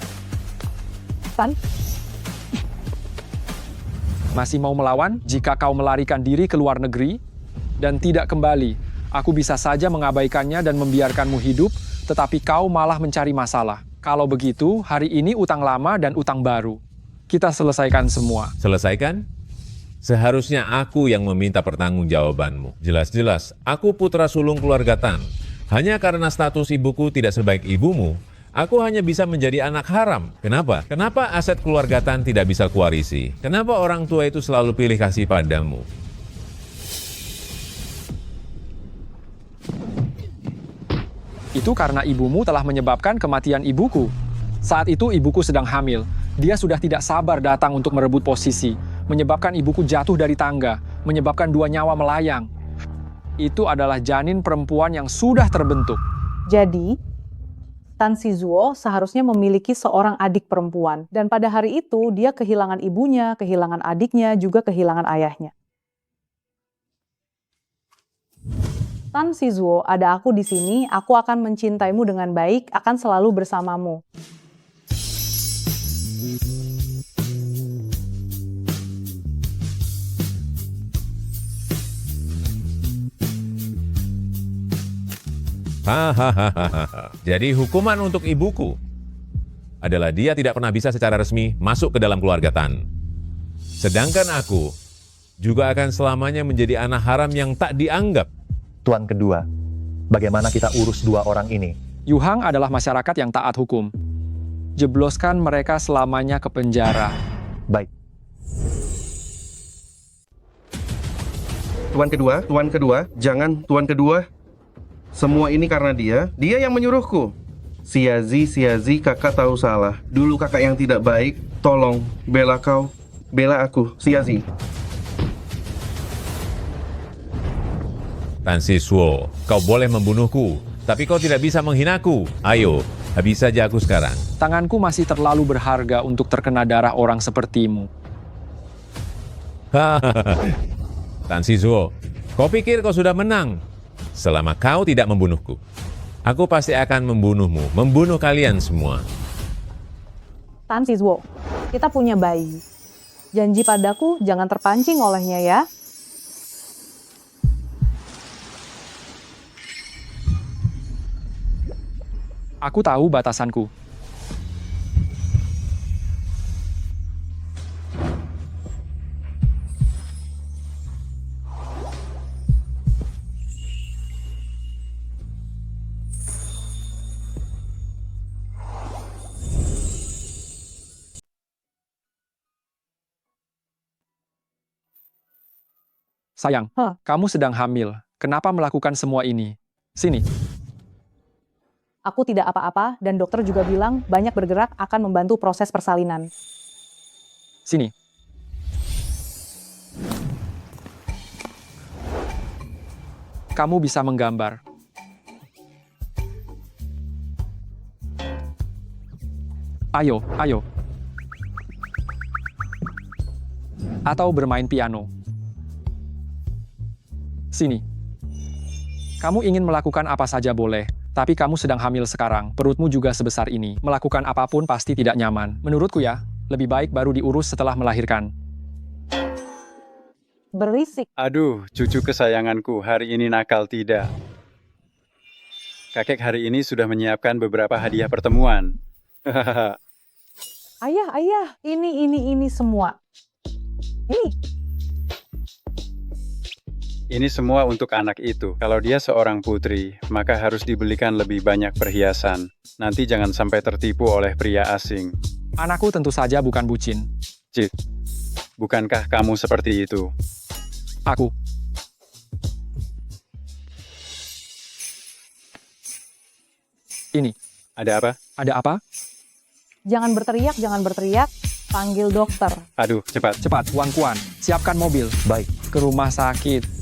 Tan? Masih mau melawan? Jika kau melarikan diri ke luar negeri dan tidak kembali, aku bisa saja mengabaikannya dan membiarkanmu hidup, tetapi kau malah mencari masalah. Kalau begitu, hari ini utang lama dan utang baru. Kita selesaikan semua. Selesaikan? Seharusnya aku yang meminta pertanggungjawabanmu. Jelas-jelas, aku putra sulung keluarga Tan. Hanya karena status ibuku tidak sebaik ibumu, aku hanya bisa menjadi anak haram. Kenapa? Kenapa aset keluarga Tan tidak bisa kuwarisi? Kenapa orang tua itu selalu pilih kasih padamu? Itu karena ibumu telah menyebabkan kematian ibuku. Saat itu ibuku sedang hamil. Dia sudah tidak sabar datang untuk merebut posisi, menyebabkan ibuku jatuh dari tangga, menyebabkan 2 nyawa melayang. Itu adalah janin perempuan yang sudah terbentuk. Jadi, Tan Sisuo seharusnya memiliki seorang adik perempuan. Dan pada hari itu, dia kehilangan ibunya, kehilangan adiknya, juga kehilangan ayahnya. Tan Sisuo, ada aku di sini, aku akan mencintaimu dengan baik, akan selalu bersamamu. Hahaha. Jadi hukuman untuk ibuku adalah dia tidak pernah bisa secara resmi masuk ke dalam keluarga Tan. Sedangkan aku juga akan selamanya menjadi anak haram yang tak dianggap. Tuan kedua, bagaimana kita urus 2 orang ini? Yuhang adalah masyarakat yang taat hukum. Jebloskan mereka selamanya ke penjara. Baik. Tuan kedua, jangan, Tuan kedua. Semua ini karena dia yang menyuruhku. Siazi, kakak tahu salah. Dulu kakak yang tidak baik, tolong, bela kau, bela aku, Siazi. Tan Siswo, kau boleh membunuhku, tapi kau tidak bisa menghinaku. Ayo, habis saja aku sekarang. Tanganku masih terlalu berharga untuk terkena darah orang sepertimu. Tan Siswo, kau pikir kau sudah menang? Selama kau tidak membunuhku, aku pasti akan membunuhmu, membunuh kalian semua. Tan Siswo, kita punya bayi. Janji padaku jangan terpancing olehnya ya. Aku tahu batasanku. Sayang, kamu sedang hamil. Kenapa melakukan semua ini? Sini. Aku tidak apa-apa dan dokter juga bilang banyak bergerak akan membantu proses persalinan. Sini. Kamu bisa menggambar. Ayo. Atau bermain piano. Sini. Kamu ingin melakukan apa saja boleh, tapi kamu sedang hamil sekarang. Perutmu juga sebesar ini. Melakukan apapun pasti tidak nyaman. Menurutku ya, lebih baik baru diurus setelah melahirkan. Berisik. Aduh, cucu kesayanganku hari ini nakal tidak. Kakek hari ini sudah menyiapkan beberapa hadiah pertemuan. Ayah, ini semua. Ini semua untuk anak itu. Kalau dia seorang putri, maka harus dibelikan lebih banyak perhiasan. Nanti jangan sampai tertipu oleh pria asing. Anakku tentu saja bukan bucin. Cik, bukankah kamu seperti itu? Aku. Ini. Ada apa? Ada apa? Jangan berteriak. Panggil dokter. Aduh, cepat. Cepat, Kuan. Siapkan mobil. Baik. Ke rumah sakit.